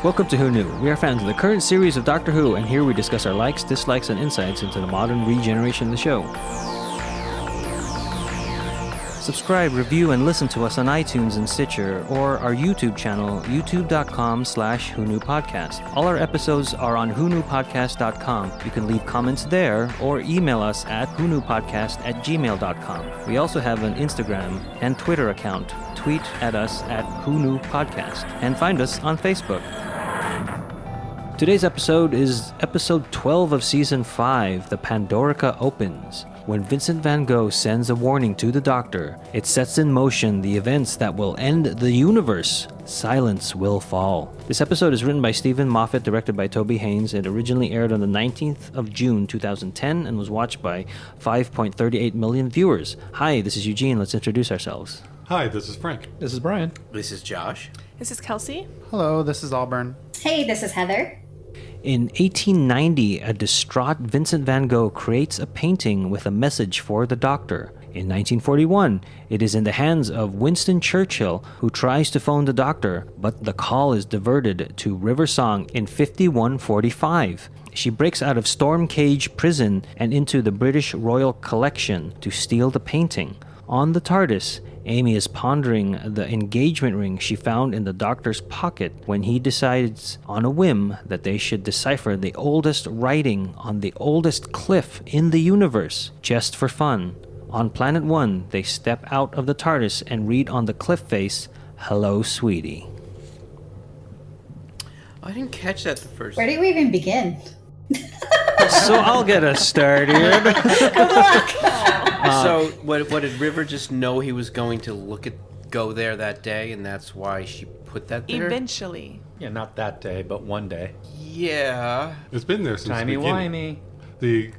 Welcome to Who Knew. We are fans of the current series of Doctor Who, and here we discuss our likes, dislikes, and insights into the modern regeneration of the show. Subscribe, review, and listen to us on iTunes and Stitcher, or our YouTube channel, youtube.com/WhoKnewPodcast. All our episodes are on WhoKnewPodcast.com. You can leave comments there, or email us at WhoKnewPodcast@gmail.com. We also have an Instagram and Twitter account. Tweet at us at WhoKnewPodcast, and find us on Facebook. Today's episode is episode 12 of season 5, The Pandorica Opens. When Vincent van Gogh sends a warning to the Doctor, it sets in motion the events that will end the universe. Silence will fall. This episode is written by Stephen Moffat, directed by Toby Haynes. It originally aired on the 19th of June 2010 and was watched by 5.38 million viewers. Hi, this is Eugene. Let's introduce ourselves. Hi, this is Frank. This is Brian. This is Josh. This is Kelsey. Hello, this is Auburn. Hey, this is Heather. In 1890, a distraught Vincent van Gogh creates a painting with a message for the Doctor. In 1941, it is in the hands of Winston Churchill, who tries to phone the Doctor, but the call is diverted to River Song in 5145. She breaks out of Storm Cage prison and into the British Royal Collection to steal the painting. On the Tardis, Amy is pondering the engagement ring she found in the Doctor's pocket when he decides on a whim that they should decipher the oldest writing on the oldest cliff in the universe, just for fun. On Planet One, they step out of the TARDIS and read on the cliff face, "Hello, sweetie." I didn't catch that the first Where do we even begin? So I'll get us started. Good luck. So, what did River just know he was going to go there that day, and that's why she put that there? Eventually. Yeah, not that day, but one day. Yeah. It's been there since the beginning. Timey-wimey. The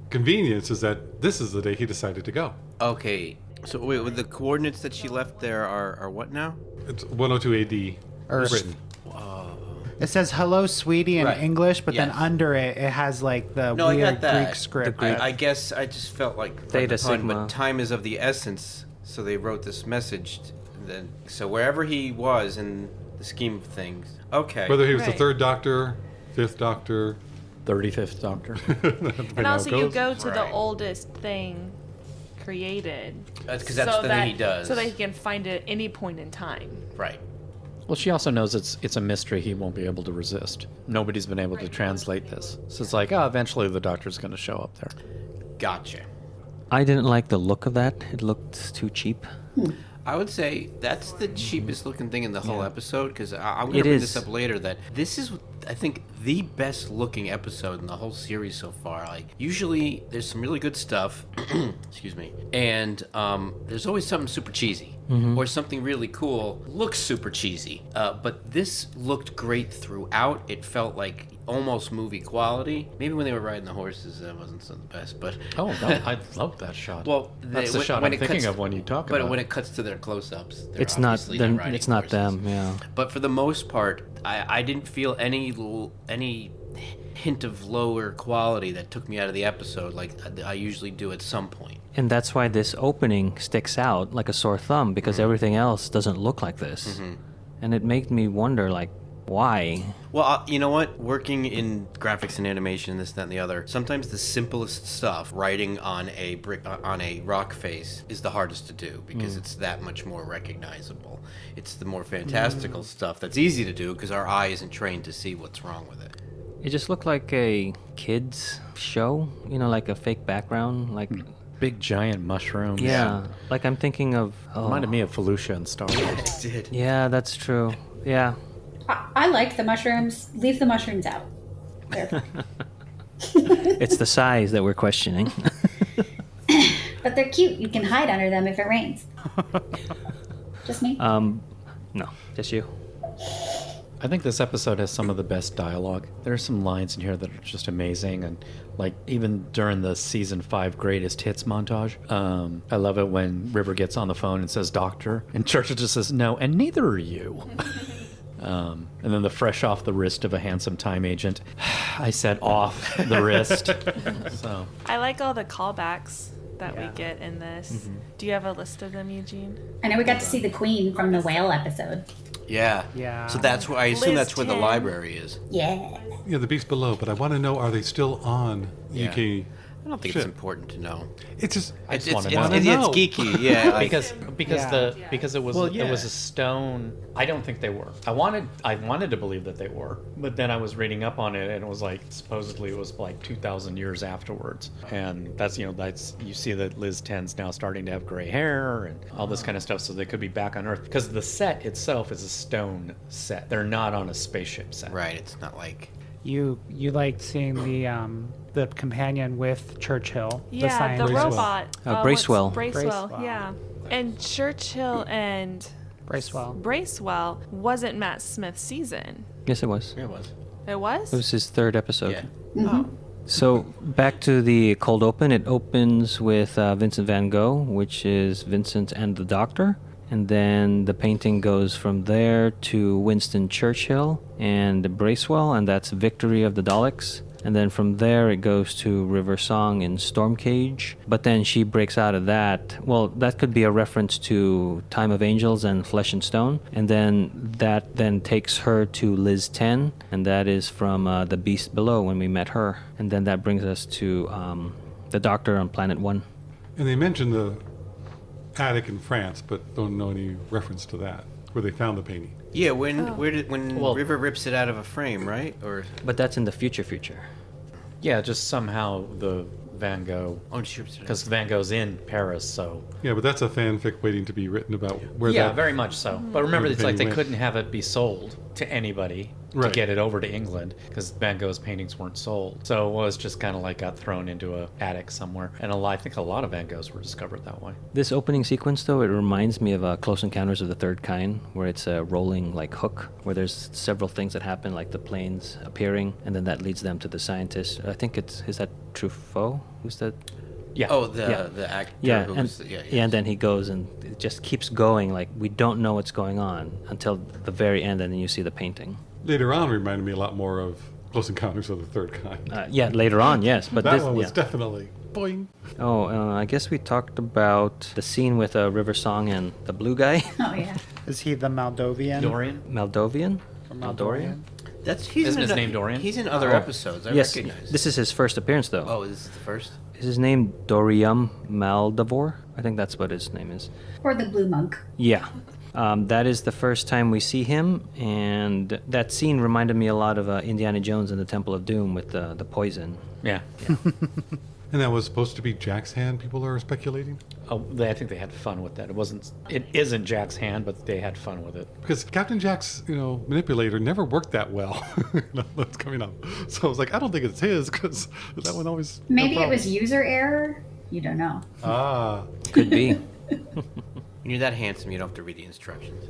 convenience is that this is the day he decided to go. Okay. So, wait, with the coordinates that she left there are what now? It's 102 AD, Earth. Britain. It says "Hello, sweetie" in Right. English, but then Yes. under it, it has like the No, I weird got that. Greek script. I guess I just felt like Theta the pun, Sigma. but time is of the essence, so they wrote this message. So wherever he was in the scheme of things. Okay. Whether he was the Right. third Doctor, fifth Doctor. 35th Doctor. And also, you go to the Right. oldest thing created. Because that's the thing he does. So that he can find it at any point in time. Right. Well, she also knows it's a mystery he won't be able to resist. Nobody's been able to translate this. So it's like, eventually the Doctor's going to show up there. Gotcha. I didn't like the look of that. It looked too cheap. I would say that's the cheapest looking thing in the whole episode, because I'm going It to bring is. this up later, that this is, I think, the best looking episode in the whole series so far. Like, usually there's some really good stuff, excuse me, and there's always something super cheesy. Or something really cool looks super cheesy. But this looked great throughout. It felt like almost movie quality. Maybe when they were riding the horses, that wasn't so the best. But Oh, no, I love that shot. well, that's the shot I'm thinking of when you talk about But when it. it cuts to their close-ups, they're It's not obviously them. riding It's not horses. them. Yeah. But for the most part, I didn't feel any hint of lower quality that took me out of the episode like I usually do at some point. And that's why this opening sticks out like a sore thumb, because everything else doesn't look like this. And it made me wonder, like, why? Well, you know what? Working in graphics and animation, this, that, and the other, sometimes the simplest stuff, writing on a rock face, is the hardest to do because it's that much more recognizable. It's the more fantastical stuff that's easy to do because our eye isn't trained to see what's wrong with it. It just looked like a kids show, like a fake background, like. Big giant mushrooms. Yeah, like I'm thinking of. Reminded me of Felucia and Star Wars. It did. Yeah, that's true. Yeah. I like the mushrooms. Leave the mushrooms out. They're It's the size that we're questioning. But they're cute. You can hide under them if it rains. Just me. No, just you. I think this episode has some of the best dialogue. There are some lines in here that are just amazing, and like even during the season 5 greatest hits montage, I love it when River gets on the phone and says "Doctor," and Churchill just says "No," and neither are you. And then the fresh off the wrist of a handsome time agent. I said off the wrist. So I like all the callbacks that we get in this. Do you have a list of them, Eugene? I know we got to see the Queen from the whale episode. Yeah. Yeah. So that's where I assume Liz that's where the 10. library is. Yeah. Yeah, the beast below, but I want to know, are they still on Yeah. UK? I don't think Shit. it's important to know. It's just, It's wanna it's, know. it's, Wanna know. geeky, yeah. like- because it was Well, it was yeah. a stone. I don't think they were. I wanted to believe that they were, but then I was reading up on it and it was like supposedly it was like 2,000 years afterwards, and that's you see that Liz 10's now starting to have gray hair and all this kind of stuff, so they could be back on Earth because the set itself is a stone set. They're not on a spaceship set. right, it's not like... You liked seeing the companion with Churchill. Yeah, the scientist. robot. Bracewell. Bracewell, Bracewell. yeah. And Churchill and Bracewell wasn't Matt Smith's season. Yes, it was. Yeah, it was. It was? It was his third episode. Yeah. Oh. So back to the cold open. It opens with Vincent van Gogh, which is Vincent and the Doctor. And then the painting goes from there to Winston Churchill and Bracewell, and that's Victory of the Daleks. And then from there it goes to River Song in Storm Cage. But then she breaks out of that. Well, that could be a reference to Time of Angels and Flesh and Stone. And then that then takes her to Liz 10, and that is from The Beast Below when we met her. And then that brings us to the Doctor on Planet 1. and they mentioned the attic in France, but don't know any reference to that, where they found the painting. Yeah, when Well- River rips it out of a frame, right? Or But that's in the future. Yeah, just somehow the Van Gogh, oh, she rips it out. because Van Gogh's in Paris, so Yeah, but that's a fanfic waiting to be written about where yeah, that... very much so. But remember, Where the it's like they painting went. couldn't have it be sold to anybody to Right. get it over to England because Van Gogh's paintings weren't sold. So it was just kind of like got thrown into a attic somewhere. And I think a lot of Van Goghs were discovered that way. This opening sequence, though, it reminds me of Close Encounters of the Third Kind, where it's a rolling like hook, where there's several things that happen, like the planes appearing, and then that leads them to the scientist. I think is that Truffaut? Who's that? Yeah. Oh, the Yeah. the actor Yeah, who and was... yeah, and then he goes and it just keeps going. Like we don't know what's going on until the very end, and then you see the painting. Later on reminded me a lot more of Close Encounters of the Third Kind. Yeah, later on, yes, but that this one was yeah. definitely boing. Oh, I guess we talked about the scene with River Song and the blue guy, Oh yeah. Is he the Moldovan? Dorian? Maldovian. From Maldorian? He's Isn't in his ano- name Dorian? He's in other episodes. I Yes, recognize. this is his first appearance, though. Oh, this is the first? Is his name Dorium Maldavor? I think that's what his name is. Or the blue monk. Yeah. That is the first time we see him, and that scene reminded me a lot of Indiana Jones and the Temple of Doom with the poison. Yeah. And that was supposed to be Jack's hand, people are speculating? Oh, I think they had fun with that. It isn't Jack's hand, but they had fun with it. Because Captain Jack's, manipulator never worked that well. That's coming up. So I was like, I don't think it's his, because that one always... no Maybe it problem. was user error. You don't know. Ah. Could be. When you're that handsome, you don't have to read the instructions.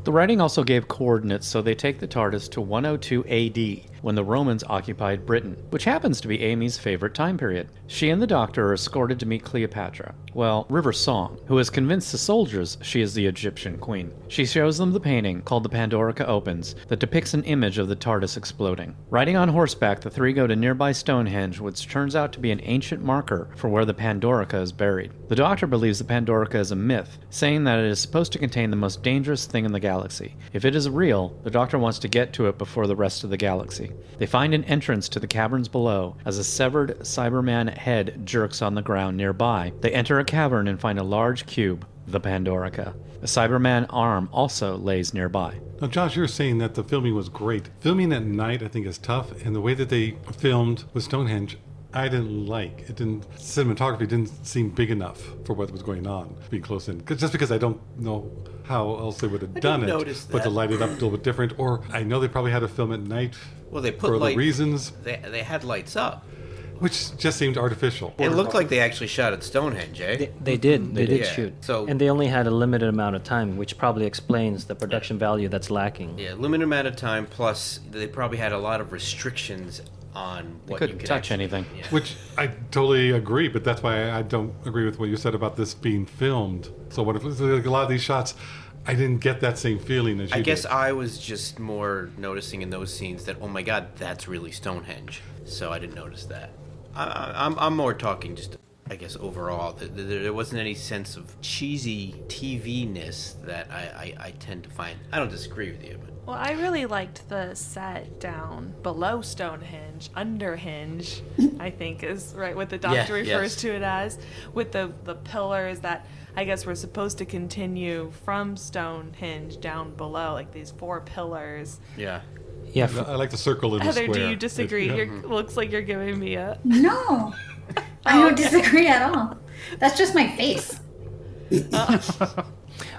The writing also gave coordinates, so they take the TARDIS to 102 AD, when the Romans occupied Britain, which happens to be Amy's favorite time period. She and the Doctor are escorted to meet Cleopatra. Well, River Song, who has convinced the soldiers she is the Egyptian queen. She shows them the painting, called the Pandorica Opens, that depicts an image of the TARDIS exploding. Riding on horseback, the three go to nearby Stonehenge, which turns out to be an ancient marker for where the Pandorica is buried. The Doctor believes the Pandorica is a myth, saying that it is supposed to contain the most dangerous thing in the galaxy. If it is real, the Doctor wants to get to it before the rest of the galaxy. They find an entrance to the caverns below. As a severed Cyberman head jerks on the ground nearby, they enter a cavern and find a large cube, the Pandorica. A Cyberman arm also lays nearby. Now, Josh, you're saying that the filming was great. Filming at night, I think, is tough, and the way that they filmed with Stonehenge, I didn't like. Cinematography didn't seem big enough for what was going on, being close in. Just because I don't know how else they would have done it, notice but to that. light it up a little bit different. Or I know they probably had to film at night Well, they put for light... other reasons, They had lights up. which just seemed artificial. It looked like they actually shot at Stonehenge, eh? They did did. shoot. So- and they only had a limited amount of time, which probably explains the production value that's lacking. Yeah, limited amount of time, plus they probably had a lot of restrictions on what couldn't you could touch actually- anything. Yeah. Which I totally agree, but that's why I don't agree with what you said about this being filmed. So what if like a lot of these shots, I didn't get that same feeling as you I guess did. I was just more noticing in those scenes that, oh my god, that's really Stonehenge. So I didn't notice that. I'm more talking just I guess overall, there wasn't any sense of cheesy TV-ness that I tend to find. I don't disagree with you, but Well, I really liked the set down below Stonehenge, underhenge, I think is right what the doctor refers to it as, with the pillars that I guess were supposed to continue from Stonehenge down below, like these 4 pillars. yeah. Yeah, I like the circle in the Heather, square. do you disagree? Yeah. Looks like you're giving me a... No, I don't disagree at all. That's just my face.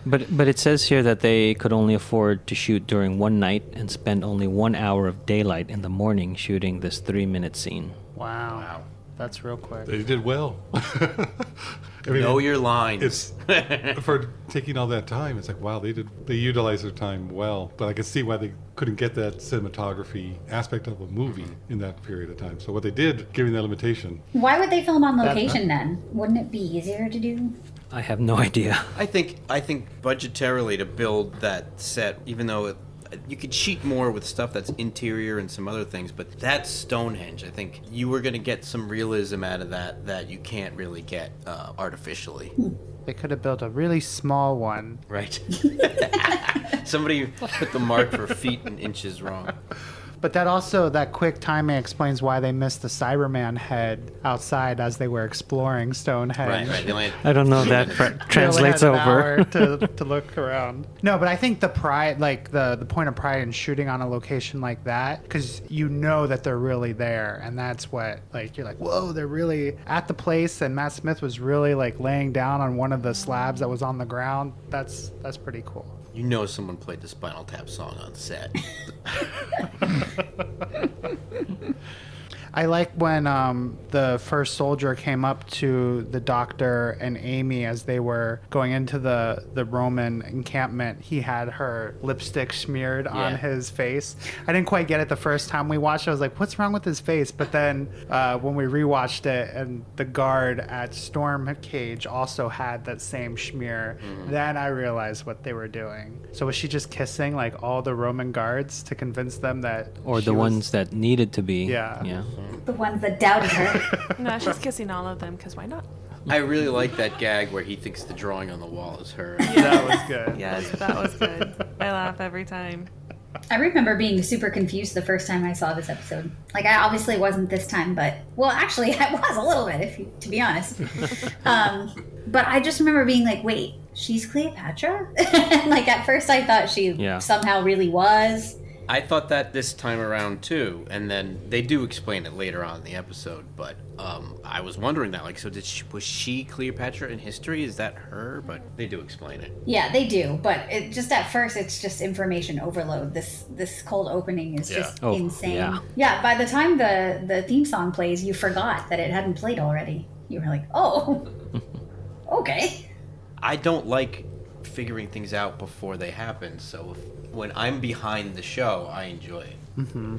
but it says here that they could only afford to shoot during one night and spend only 1 hour of daylight in the morning shooting this 3-minute scene. Wow. That's real quick. They did well. I mean, Know your lines. It's for taking all that time. It's like, wow, they utilized their time well. But I can see why they couldn't get that cinematography aspect of a movie in that period of time. So what they did, given that limitation, Why would they film on location then? Wouldn't it be easier to do? I have no idea. I think budgetarily to build that set, even though you could cheat more with stuff that's interior and some other things, but that's Stonehenge. I think you were going to get some realism out of that you can't really get artificially. They could have built a really small one. Right. Somebody put the mark for feet and inches wrong. But that quick timing explains why they missed the Cyberman head outside as they were exploring Stonehenge. Right. They only had I don't know that They only translates had an over. hour to look around. No, but I think the pride, like the point of pride in shooting on a location like that, because you know that they're really there, and that's what, like, you're like, whoa, they're really at the place, and Matt Smith was really like laying down on one of the slabs that was on the ground. That's pretty cool. You know someone played the Spinal Tap song on set. I like when the first soldier came up to the doctor and Amy as they were going into the Roman encampment. He had her lipstick smeared on his face. I didn't quite get it the first time we watched it. I was like, what's wrong with his face? But then when we rewatched it and the guard at Storm Cage also had that same smear, then I realized what they were doing. So was she just kissing like all the Roman guards to convince them that Or she the was- ones that needed to be. Yeah. The ones that doubted her. No, she's kissing all of them, because why not? I really like that gag where he thinks the drawing on the wall is her. That was good. Yes, that was good. I laugh every time. I remember being super confused the first time I saw this episode. Like, I obviously wasn't this time, but, well, actually, I was a little bit, to be honest. But I just remember being like, wait, she's Cleopatra? Like, at first I thought she somehow really was. I thought that this time around too, and then they do explain it later on in the episode. But I was wondering that, like, so was she Cleopatra in history? Is that her? But they do explain it. Yeah, they do. But it just at first, it's just information overload. This cold opening is just insane. Yeah. By the time the theme song plays, you forgot that it hadn't played already. You were like, oh, okay. I don't like figuring things out before they happen. So when I'm behind the show, I enjoy it. Mm-hmm.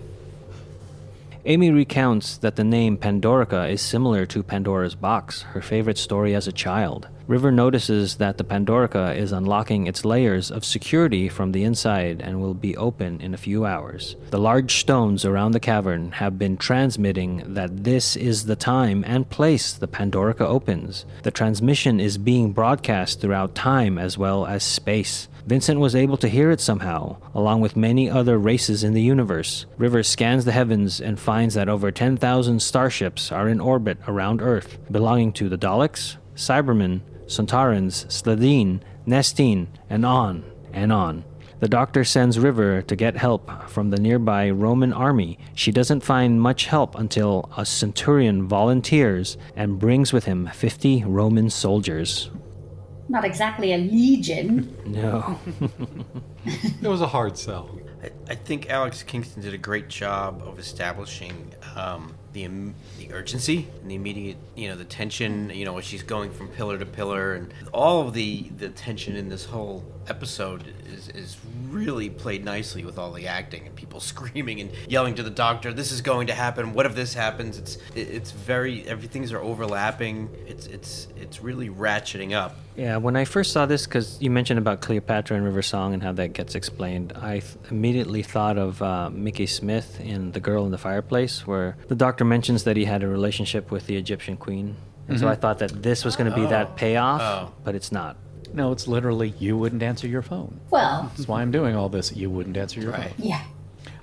Amy recounts that the name Pandorica is similar to Pandora's box, her favorite story as a child. River notices that the Pandorica is unlocking its layers of security from the inside and will be open in a few hours. The large stones around the cavern have been transmitting that this is the time and place the Pandorica opens. The transmission is being broadcast throughout time as well as space. Vincent was able to hear it somehow, along with many other races in the universe. River scans the heavens and finds that over 10,000 starships are in orbit around Earth, belonging to the Daleks, Cybermen, Sontarans, Sladine, Nestine, and on and on. The doctor sends River to get help from the nearby Roman army. She doesn't find much help until a centurion volunteers and brings with him 50 Roman soldiers. Not exactly a legion. No. it was a hard sell. I think Alex Kingston did a great job of establishing the urgency and the immediate, the tension, when she's going from pillar to pillar, and all of the tension in this whole episode is really played nicely with all the acting and people screaming and yelling to the doctor, this is going to happen, what if this happens? It's very, everything's are overlapping. It's really ratcheting up. Yeah, when I first saw this, because you mentioned about Cleopatra and River Song and how that gets explained, I immediately thought of Mickey Smith in The Girl in the Fireplace, where the doctor mentions that he had a relationship with the Egyptian queen, And so I thought that this was going to be that payoff, Oh. but it's not. No, it's literally you wouldn't answer your phone. Well, That's why I'm doing all this. You wouldn't answer your phone. yeah.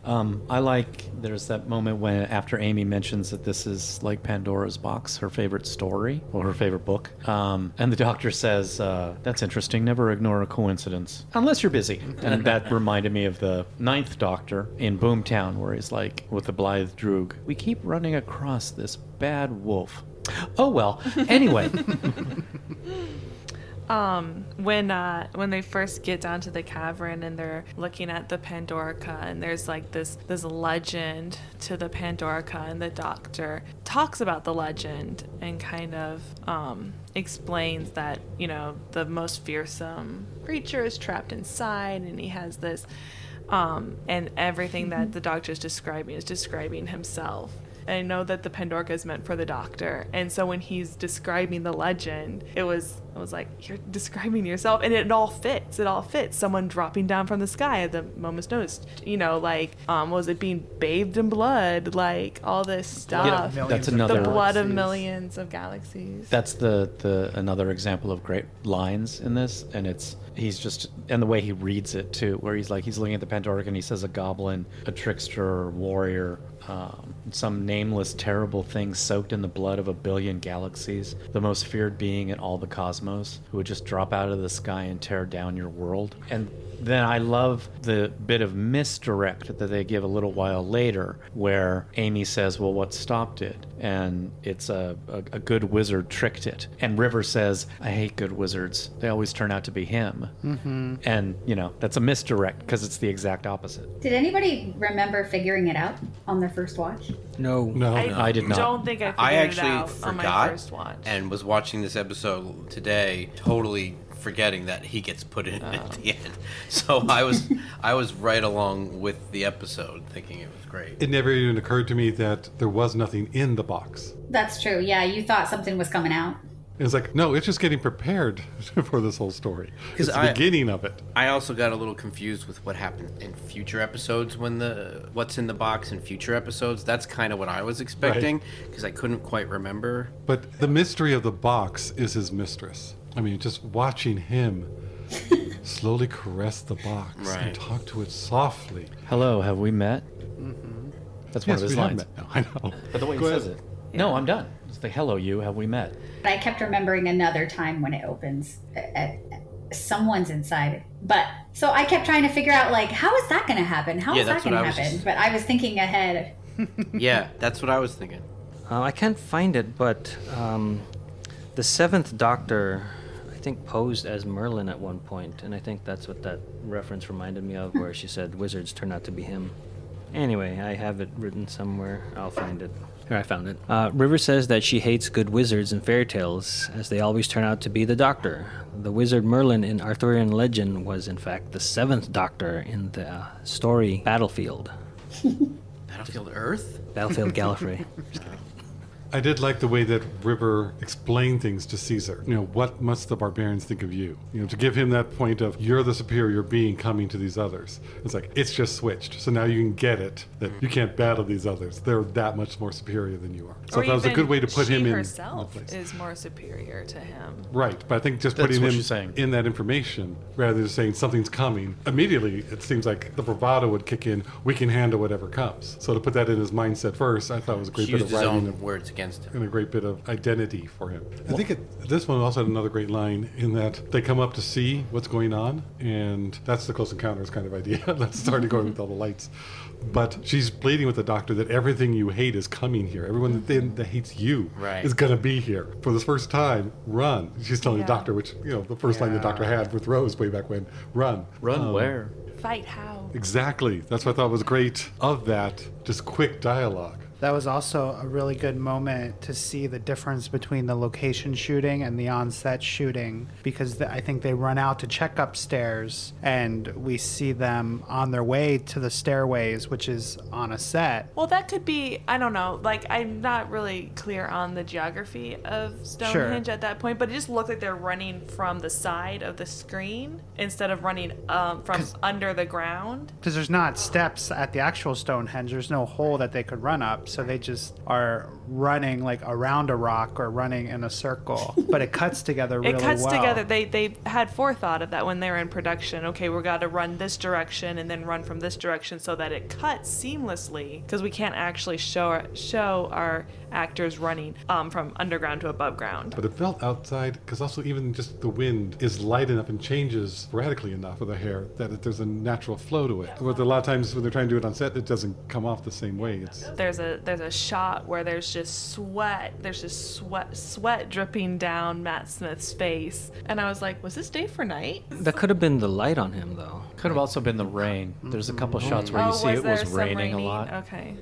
I like, there's that moment when after Amy mentions that this is like Pandora's box, her favorite story or her favorite book. And the doctor says, that's interesting. Never ignore a coincidence unless you're busy. And that reminded me of the 9th Doctor in Boomtown, where he's like with the Blythe Droog, we keep running across this bad wolf. Oh, well, anyway. When they first get down to the cavern and they're looking at the Pandorica, and there's like this legend to the Pandorica, and the doctor talks about the legend and kind of explains that, you know, the most fearsome creature is trapped inside, and he has this and everything that the doctor is describing himself. And I know that the Pandorica is meant for the doctor, and so when he's describing the legend, I was like, you're describing yourself, and it all fits. It all fits. Someone dropping down from the sky at the moment's notice. You know, like, was it being bathed in blood? Like, all this stuff. That's another. The blood of millions of galaxies. That's the another example of great lines in this, and he's just, and the way he reads it too, where he's looking at the Pandorica and he says a goblin, a trickster, a warrior, some nameless terrible thing soaked in the blood of a billion galaxies, the most feared being in all the cosmos, who would just drop out of the sky and tear down your world. And then I love the bit of misdirect that they give a little while later, where Amy says, well, what stopped it? And it's a good wizard tricked it. And River says, I hate good wizards. They always turn out to be him. Mm-hmm. And, you know, that's a misdirect because it's the exact opposite. Did anybody remember figuring it out on their first watch? No. I did not. Don't think I figured I it actually out on my first forgot watch. and was watching this episode today, totally forgetting that he gets put in at the end. So I was right along with the episode, thinking it was great. It never even occurred to me that there was nothing in the box. That's true. Yeah, you thought something was coming out. It's like, no, it's just getting prepared for this whole story. It's the beginning of it. I also got a little confused with what happened in future episodes when what's in the box in future episodes. That's kind of what I was expecting because I couldn't quite remember. But the mystery of the box is his mistress. I mean, just watching him slowly caress the box and talk to it softly. Hello, have we met? Mm-hmm. That's one of his we have lines. met now. I know. But the way he Go says ahead. it. No, I'm done. It's like, hello, you, have we met? But I kept remembering another time when it opens. Someone's inside. But so I kept trying to figure out, like, how is that going to happen? How is that going to happen? But I was thinking ahead. Yeah, that's what I was thinking. I can't find it, but the 7th Doctor, I think, posed as Merlin at one point, and I think that's what that reference reminded me of, where she said wizards turn out to be him. Anyway, I have it written somewhere. I'll find it. Here, I found it. River says that she hates good wizards in fairy tales, as they always turn out to be the Doctor. The wizard Merlin in Arthurian legend was, in fact, the 7th Doctor in the story Battlefield. Battlefield Earth? Battlefield Gallifrey. I did like the way that River explained things to Caesar. You know, what must the barbarians think of you? You know, to give him that point of, you're the superior being coming to these others. It's like, it's just switched. So now you can get it, that you can't battle these others. They're that much more superior than you are. So that was a good way to put him in herself the place. is more superior to him. Right, but I think just That's putting what him she's saying. in that information, rather than saying something's coming, immediately it seems like the bravado would kick in, we can handle whatever comes. So to put that in his mindset first, I thought was a great He bit used of his writing own words against him. and a great bit of identity for him. I think this one also had another great line in that they come up to see what's going on, and that's the Close Encounters kind of idea. That's starting going with all the lights. But she's pleading with the Doctor that everything you hate is coming here. Everyone that hates you is going to be here. For the first time, run. She's telling the Doctor, which, you know, the first line the Doctor had with Rose way back when, run. Run where? Fight how? Exactly. That's what I thought was great of that, just quick dialogue. That was also a really good moment to see the difference between the location shooting and the on-set shooting, because I think they run out to check upstairs and we see them on their way to the stairways, which is on a set. Well, that could be, I don't know, like, I'm not really clear on the geography of Stonehenge at that point, but it just looked like they're running from the side of the screen instead of running from under the ground. Because there's not steps at the actual Stonehenge. There's no hole that they could run up. up, so they just are running like around a rock or running in a circle. But it cuts together really well. It cuts together. They had forethought of that when they were in production. Okay, we're got to run this direction and then run from this direction so that it cuts seamlessly, because we can't actually show our actors running from underground to above ground. But it felt outside, because also even just the wind is light enough and changes radically enough with the hair that there's a natural flow to it. With a lot of times when they're trying to do it on set, it doesn't come off the same way. There's a shot where there's just sweat dripping down Matt Smith's face, and I was like, was this day for night? That could have been the light on him, though. Could have also been the rain. There's a couple shots where you see it was raining a lot. Okay.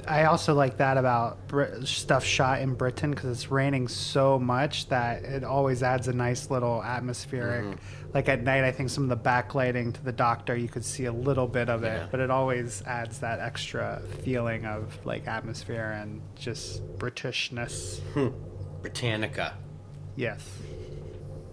I also like that about stuff shot in Britain, because it's raining so much that it always adds a nice little atmospheric. Like at night, I think some of the backlighting to the Doctor, you could see a little bit of it, but it always adds that extra feeling of like atmosphere and just Britishness. Britannica. Yes.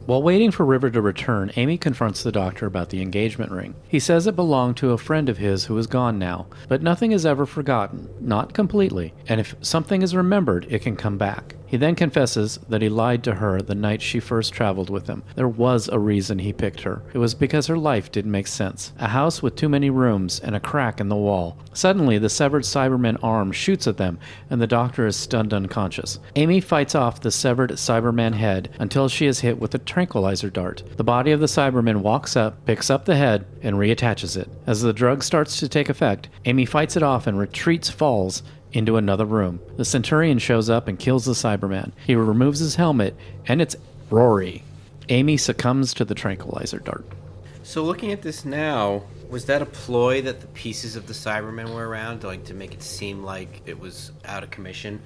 While waiting for River to return, Amy confronts the Doctor about the engagement ring. He says it belonged to a friend of his who is gone now, but nothing is ever forgotten, not completely, and if something is remembered, it can come back. He then confesses that he lied to her the night she first traveled with him. There was a reason he picked her. It was because her life didn't make sense. A house with too many rooms and a crack in the wall. Suddenly, the severed Cyberman arm shoots at them, and the Doctor is stunned unconscious. Amy fights off the severed Cyberman head until she is hit with a tranquilizer dart. The body of the Cyberman walks up, picks up the head, and reattaches it. As the drug starts to take effect, Amy fights it off and falls into another room. The Centurion shows up and kills the Cyberman. He removes his helmet, and it's Rory. Amy succumbs to the tranquilizer dart. So looking at this now, was that a ploy that the pieces of the Cybermen were around, like to make it seem like it was out of commission,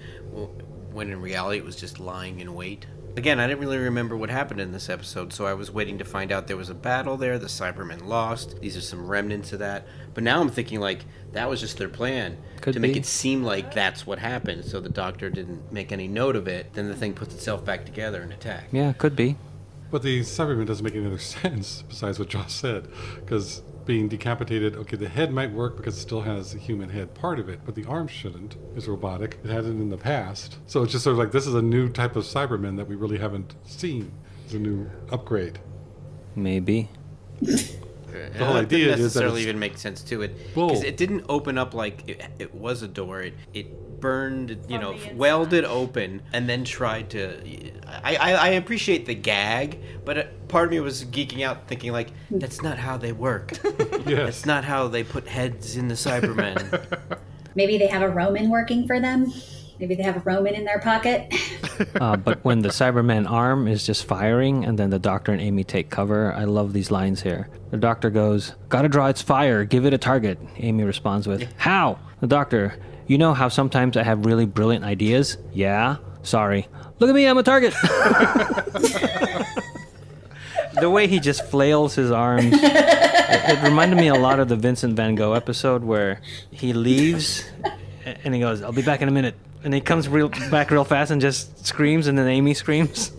when in reality it was just lying in wait? Again, I didn't really remember what happened in this episode, so I was waiting to find out there was a battle there, the Cybermen lost, these are some remnants of that. But now I'm thinking like that was just their plan, to make it seem like that's what happened, so the Doctor didn't make any note of it, then the thing puts itself back together and attack. Yeah, could be. But the Cyberman doesn't make any other sense besides what Josh said, because being decapitated, okay, the head might work because it still has a human head part of it, but the arm shouldn't. It's robotic. It had it in the past. So it's just sort of like, this is a new type of Cyberman that we really haven't seen. It's a new upgrade. Maybe. The whole idea didn't is that necessarily even make sense to it, because it didn't open up like it was a door. It burned, welded open, and then tried to. I appreciate the gag, but part of me was geeking out, thinking like, that's not how they work. Yes. That's not how they put heads in the Cybermen. Maybe they have a Roman working for them. Maybe they have a Roman in their pocket. But when the Cyberman arm is just firing and then the Doctor and Amy take cover, I love these lines here. The Doctor goes, "Gotta draw its fire, give it a target." Amy responds with, "How?" The Doctor, "You know how sometimes I have really brilliant ideas?" "Yeah? Sorry. Look at me, I'm a target." The way he just flails his arms, it reminded me a lot of the Vincent van Gogh episode where he leaves and he goes, "I'll be back in a minute." And he comes back real fast and just screams, and then Amy screams.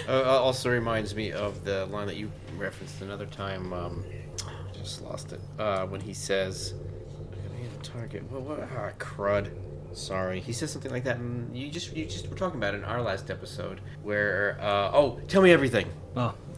Also reminds me of the line that you referenced another time. Just lost it. When he says, "Target." Crud. Sorry. He says something like that, and you just were talking about it in our last episode, where tell me everything.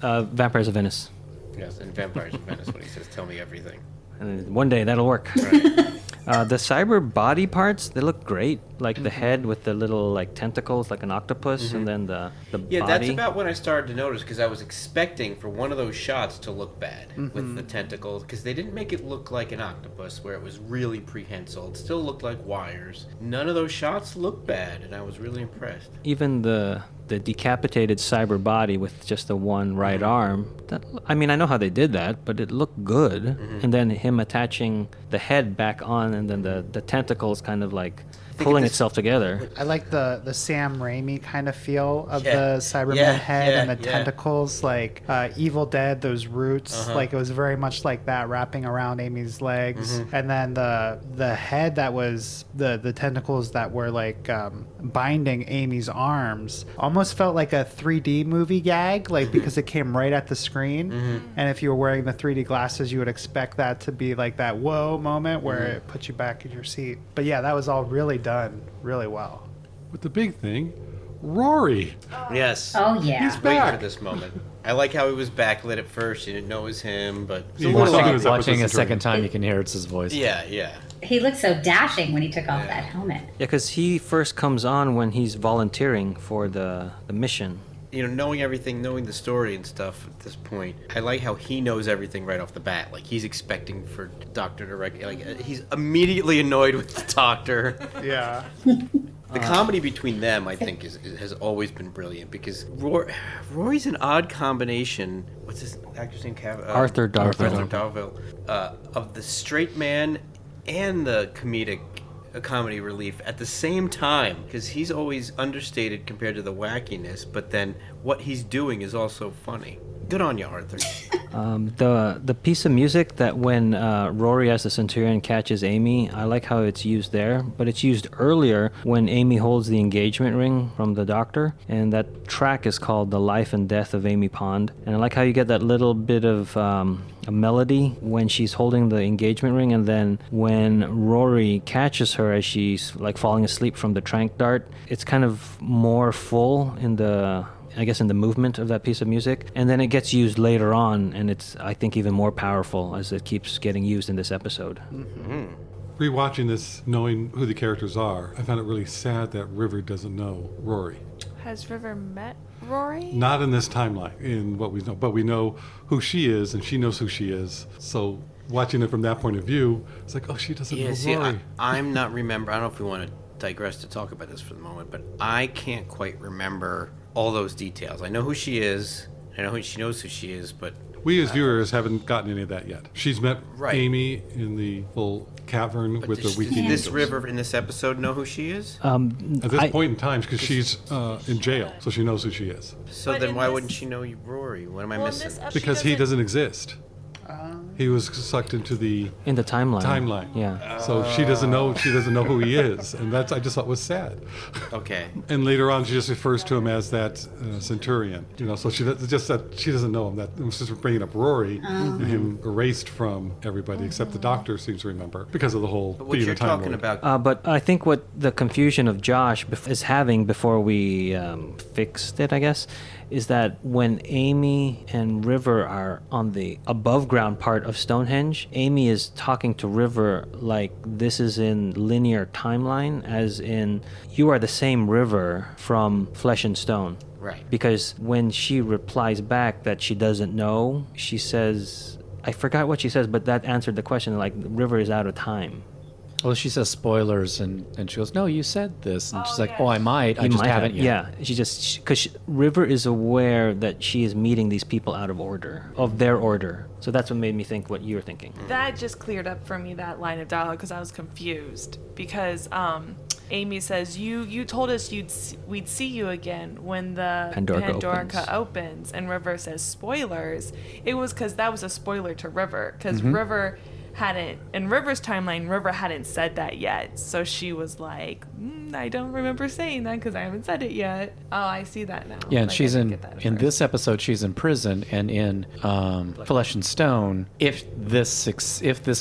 Vampires of Venice. Yes, in Vampires of Venice, when he says, "Tell me everything." And one day that'll work. Right. The cyber body parts, they look great. Like the head with the little like tentacles like an octopus, and then the body. That's about when I started to notice, because I was expecting for one of those shots to look bad with the tentacles, because they didn't make it look like an octopus where it was really prehensile. It still looked like wires. None of those shots looked bad, and I was really impressed. Even the decapitated cyber body with just the one right arm. I know how they did that, but it looked good. And then him attaching the head back on, and then the tentacles kind of like pulling itself together. I like the Sam Raimi kind of feel of Yeah. the Cyberman Yeah, head yeah, and the yeah. tentacles, like Evil Dead, those roots. Like it was very much like that wrapping around Amy's legs. And then the head that was the tentacles that were like binding Amy's arms almost felt like a 3D movie gag, like because it came right at the screen. And if you were wearing the 3D glasses, you would expect that to be like that whoa moment where it puts you back in your seat. But yeah, that was all really done really well. But the big thing, Rory. Yes. Oh yeah. He's Waiting back. for this moment. I like how he was backlit at first. You didn't know it was him, but Yeah, you saw him as Watching a Centurion. second time, you can hear it's his voice. yeah. He looked so dashing when he took off that helmet. Yeah, because he first comes on when he's volunteering for the mission. You know, knowing everything, knowing the story and stuff at this point, I like how he knows everything right off the bat. Like, he's expecting for Doctor to he's immediately annoyed with the Doctor. Yeah. The comedy between them, I think, has always been brilliant because Rory's an odd combination. What's his actor's name? Arthur Darvill. Arthur Darvill. Of the straight man and the comedy relief at the same time, because he's always understated compared to the wackiness, but then what he's doing is also funny. Good on you, Arthur. The piece of music that when Rory as the Centurion catches Amy, I like how it's used there, but it's used earlier when Amy holds the engagement ring from the Doctor, and that track is called The Life and Death of Amy Pond. And I like how you get that little bit of a melody when she's holding the engagement ring, and then when Rory catches her as she's like falling asleep from the trank dart, it's kind of more full in the movement of that piece of music, and then it gets used later on, and it's, I think, even more powerful as it keeps getting used in this episode. Rewatching this, knowing who the characters are, I found it really sad that River doesn't know Rory. Has River met Rory? Not in this timeline, in what we know, but we know who she is, and she knows who she is. So watching it from that point of view, it's like, oh, she doesn't know Rory. I'm not remember. I don't know if we want to digress to talk about this for the moment, but I can't quite remember all those details. I know who she is. I know she knows who she is, but We as viewers haven't gotten any of that yet. She's met Right. Amy in the full cavern with the does weeping this angels. River in this episode know who she is? At this point in time, because she's in jail, so she knows who she is. So But then in why this- wouldn't she know you, Rory? What am I Well, in missing? this Because he doesn't exist. He was sucked into the In the timeline. Yeah. So she doesn't know who he is, and that's I just thought was sad. Okay. And later on, she just refers to him as that centurion. So she just that she doesn't know him. That it was just bringing up Rory and him erased from everybody except the Doctor seems to remember because of the whole But what being you're a Time talking Lord. about, But I think what the confusion of Josh is having before we fixed it, I guess, is that when Amy and River are on the above ground part of Stonehenge, Amy is talking to River like this is in linear timeline, as in you are the same River from Flesh and Stone. right. Because when she replies back that she doesn't know, she says, I forgot what she says, but that answered the question, like River is out of time. Well, she says spoilers, and she goes, "No, you said this," and she's like, yeah. "Oh, I might. I You just might haven't have- yet." Yeah, she just because River is aware that she is meeting these people out of order, of their order. So that's what made me think what you're thinking. That just cleared up for me that line of dialogue because I was confused. Because Amy says you told us we'd see you again when the Pandorica opens, and River says spoilers. It was because that was a spoiler to River because River hadn't in River's timeline. River hadn't said that yet, so she was like, I don't remember saying that because I haven't said it yet. Oh, I see that now. Yeah, and Like, I she's didn't in get that at in first. this episode. She's in prison, and in Flesh and Stone, if this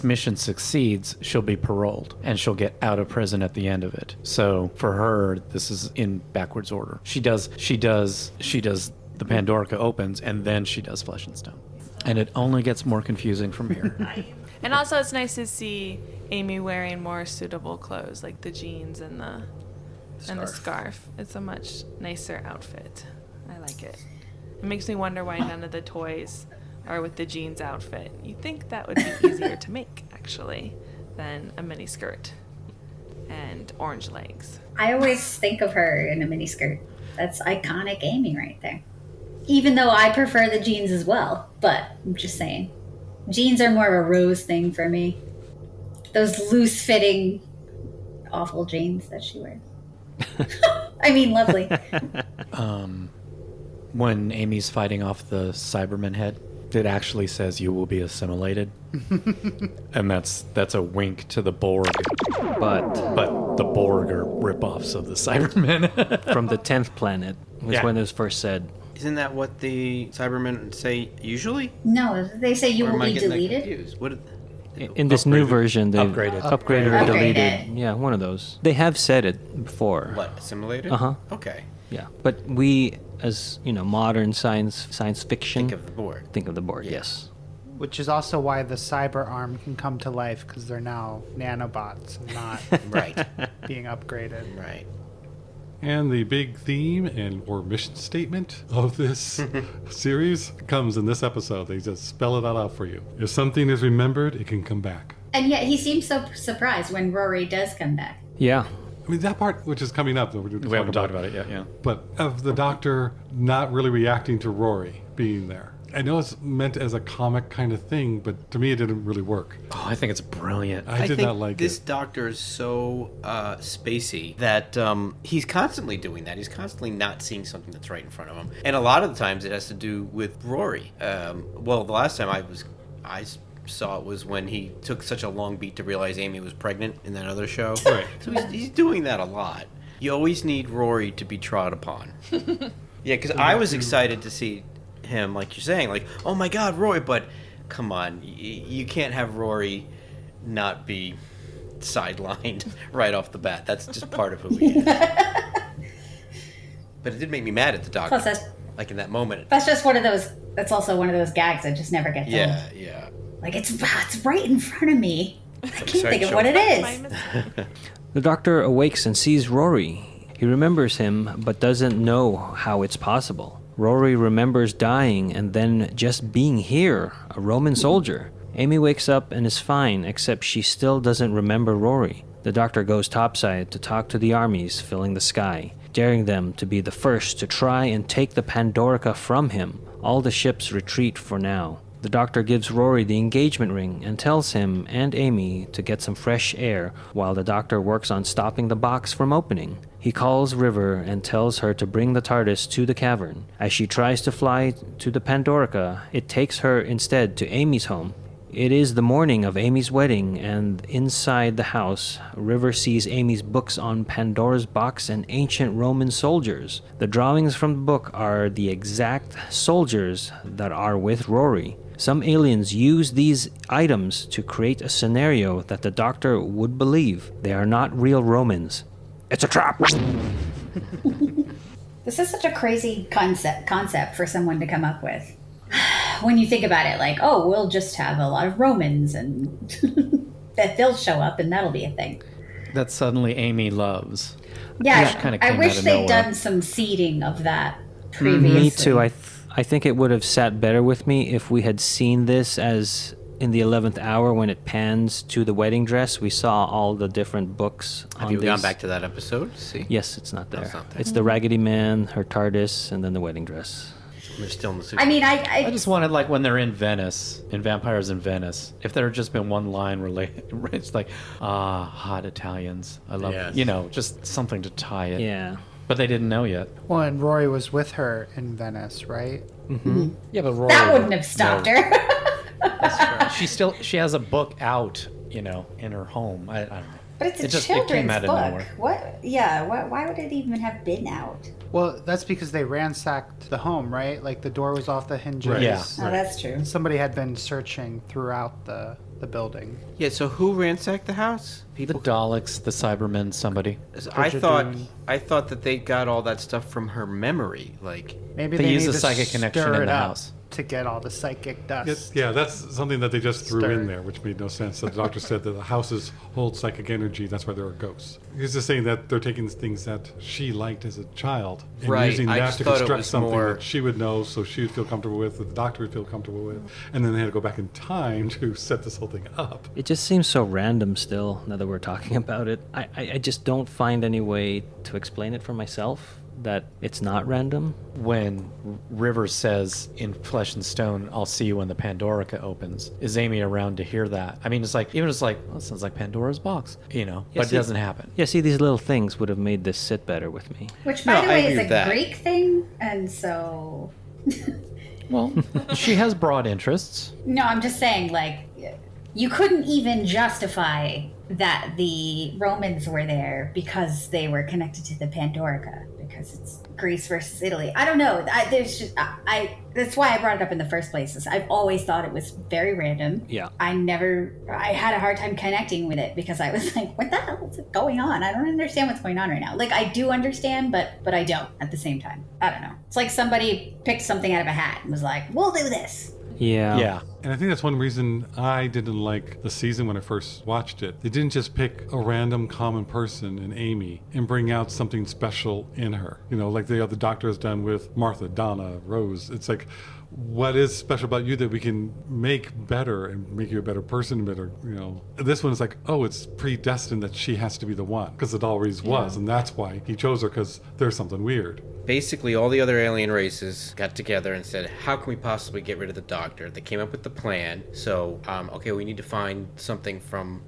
mission succeeds, she'll be paroled, and she'll get out of prison at the end of it. So for her, this is in backwards order. She does the Pandorica Opens, and then she does Flesh and Stone, and it only gets more confusing from here. And also, it's nice to see Amy wearing more suitable clothes, like the jeans and the scarf. It's a much nicer outfit. I like it. It makes me wonder why none of the toys are with the jeans outfit. You'd think that would be easier to make, actually, than a mini skirt and orange legs. I always think of her in a miniskirt. That's iconic Amy right there. Even though I prefer the jeans as well, but I'm just saying. Jeans are more of a Rose thing for me. Those loose-fitting, awful jeans that she wears. I mean, lovely. When Amy's fighting off the Cyberman head, it actually says you will be assimilated. And that's a wink to the Borg. But But the Borg are ripoffs of the Cybermen. from the 10th planet was Yeah. when it was first said. Isn't that what the Cybermen say usually? No, they say you Or will am I be getting that deleted. confused? What? In this new Upgraded. version, they Upgraded. upgraded or Upgraded. deleted. Yeah, one of those. They have said it before. What? Assimilated? Uh-huh. Okay. Yeah, but we, as modern science fiction, Think of the board. think of the board. Yeah. Yes. Which is also why the cyber arm can come to life, because they're now nanobots and not Right. being upgraded. Right. And the big theme or mission statement of this series comes in this episode. They just spell it all out for you. If something is remembered, it can come back. And yet he seems so surprised when Rory does come back. Yeah. I mean, that part, which is coming up, that we're We haven't talked about it yet, yeah. But of the Doctor not really reacting to Rory being there. I know it's meant as a comic kind of thing, but to me it didn't really work. Oh, I think it's brilliant. I did think not like this it. Doctor is so spacey that he's constantly doing that. He's constantly not seeing something that's right in front of him, and a lot of the times it has to do with Rory. Well, the last time I saw it was when he took such a long beat to realize Amy was pregnant in that other show. Right. So he's doing that a lot. You always need Rory to be trod upon. Yeah, because I was excited to see him, like you're saying, like, oh my God, Rory, but come on, you can't have Rory not be sidelined right off the bat. That's just part of who he is. But it did make me mad at the Doctor. Plus, Like in that moment. that's just one of those. That's also one of those gags that just never gets Yeah, old. yeah. Like it's right in front of me. I can't sorry, think of Joe. what it My is. mistake. The Doctor awakes and sees Rory. He remembers him, but doesn't know how it's possible. Rory remembers dying and then just being here, a Roman soldier. Amy wakes up and is fine, except she still doesn't remember Rory. The Doctor goes topside to talk to the armies filling the sky, daring them to be the first to try and take the Pandorica from him. All the ships retreat for now. The Doctor gives Rory the engagement ring and tells him and Amy to get some fresh air while the Doctor works on stopping the box from opening. He calls River and tells her to bring the Tardis to the cavern. As she tries to fly to the Pandorica, it takes her instead to Amy's home. It is the morning of Amy's wedding, and inside the house, River sees Amy's books on Pandora's box and ancient Roman soldiers. The drawings from the book are the exact soldiers that are with Rory. Some aliens use these items to create a scenario that the Doctor would believe. They are not real Romans. It's a trap! This is such a crazy concept for someone to come up with. When you think about it, like, oh, we'll just have a lot of Romans and that they'll show up and that'll be a thing. That suddenly Amy loves. Yeah, Which kinda I came wish out of they'd nowhere. done some seeding of that previously. Me too. I think it would have sat better with me if we had seen this as in the 11th hour when it pans to the wedding dress. We saw all the different books. Have on you gone these. back to that episode to see? Yes, it's not there. it's not there. It's the Raggedy Man, her TARDIS, and then the wedding dress. We're still in the suit. I mean, I I just wanted, like, when they're in Venice, in Vampires in Venice, if there had just been one line related, it's like, hot Italians. I love Yes. it. Just something to tie it. Yeah. But they didn't know yet. Well, and Rory was with her in Venice, right? Yeah, but Rory that wouldn't have stopped her. She has a book out, in her home. I don't know. But it's a It came children's out of book. nowhere. What? Yeah. Why would it even have been out? Well, that's because they ransacked the home, right? Like the door was off the hinges. Right. Yeah. Oh, that's true. Somebody had been searching throughout the building. Yeah, so who ransacked the house? The Daleks, the Cybermen, somebody. I Bridget thought Dune. I thought that they got all that stuff from her memory. Like, Maybe They they use need a to psychic connection stir in it the up house. to get all the psychic dust. Yeah, that's something that they just threw Stir. in there, which made no sense. The Doctor said that the houses hold psychic energy. That's why there are ghosts. He's just saying that they're taking things that she liked as a child and Right, using I that just to thought it construct was something more- that she would know, so she would feel comfortable with, that the Doctor would feel comfortable with, and then they had to go back in time to set this whole thing up. It just seems so random still, now that we're talking about it. I just don't find any way to explain it for myself. that it's not random. When River says in Flesh and Stone, I'll see you when the Pandorica opens, is Amy around to hear that? I mean, it's like, even it's like, well, it sounds like Pandora's box, you know, but it doesn't happen. Yeah, see, these little things would have made this sit better with me. Which, by the I way, agree is with a that. Greek thing, and so... Well, she has broad interests. No, I'm just saying, like, you couldn't even justify that the Romans were there because they were connected to the Pandorica, because it's Greece versus Italy. I don't know. That's why I brought it up in the first place. Is I've always thought it was very random. Yeah. I had a hard time connecting with it because I was like, what the hell is going on? I don't understand what's going on right now. Like, I do understand, but I don't at the same time. I don't know. It's like somebody picked something out of a hat and was like, we'll do this. Yeah. Yeah. And I think that's one reason I didn't like the season when I first watched it. They didn't just pick a random common person in Amy and bring out something special in her. You know, like the other Doctor has done with Martha, Donna, Rose. It's like, what is special about you that we can make better and make you a better person, better, you know? This one is like, oh, it's predestined that she has to be the one, because it always was, and that's why he chose her, because there's something weird. Basically, all the other alien races got together and said, how can we possibly get rid of the Doctor? They came up with the plan. So, okay, we need to find something from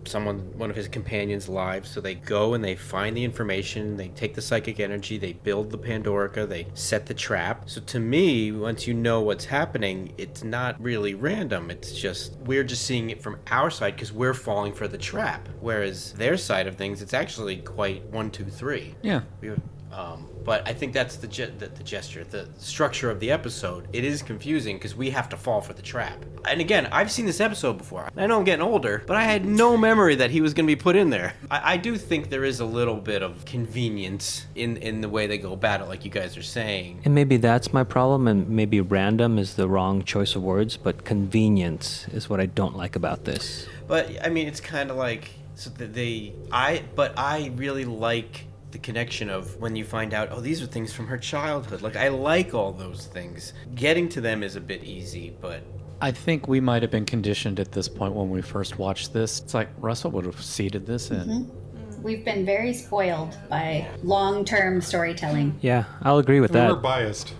one of his companions' lives. So they go and they find the information, they take the psychic energy, they build the Pandorica, they set the trap. So to me, once you know what's happening, it's not really random. It's just, we're just seeing it from our side because we're falling for the trap. Whereas their side of things, it's actually quite 1, 2, 3. Yeah. But I think that's the gesture, the structure of the episode. It is confusing because we have to fall for the trap. And again, I've seen this episode before. I know I'm getting older, but I had no memory that he was going to be put in there. I do think there is a little bit of convenience in the way they go about it, like you guys are saying. And maybe that's my problem, and maybe random is the wrong choice of words, but convenience is what I don't like about this. But I mean, it's kind of like I really like the connection of when you find out, oh, these are things from her childhood. Like, I like all those things. Getting to them is a bit easy, but I think we might have been conditioned at this point when we first watched this. It's like Russell would have seeded this in. Mm-hmm. We've been very spoiled by long-term storytelling. Yeah, I'll agree with We're that. biased.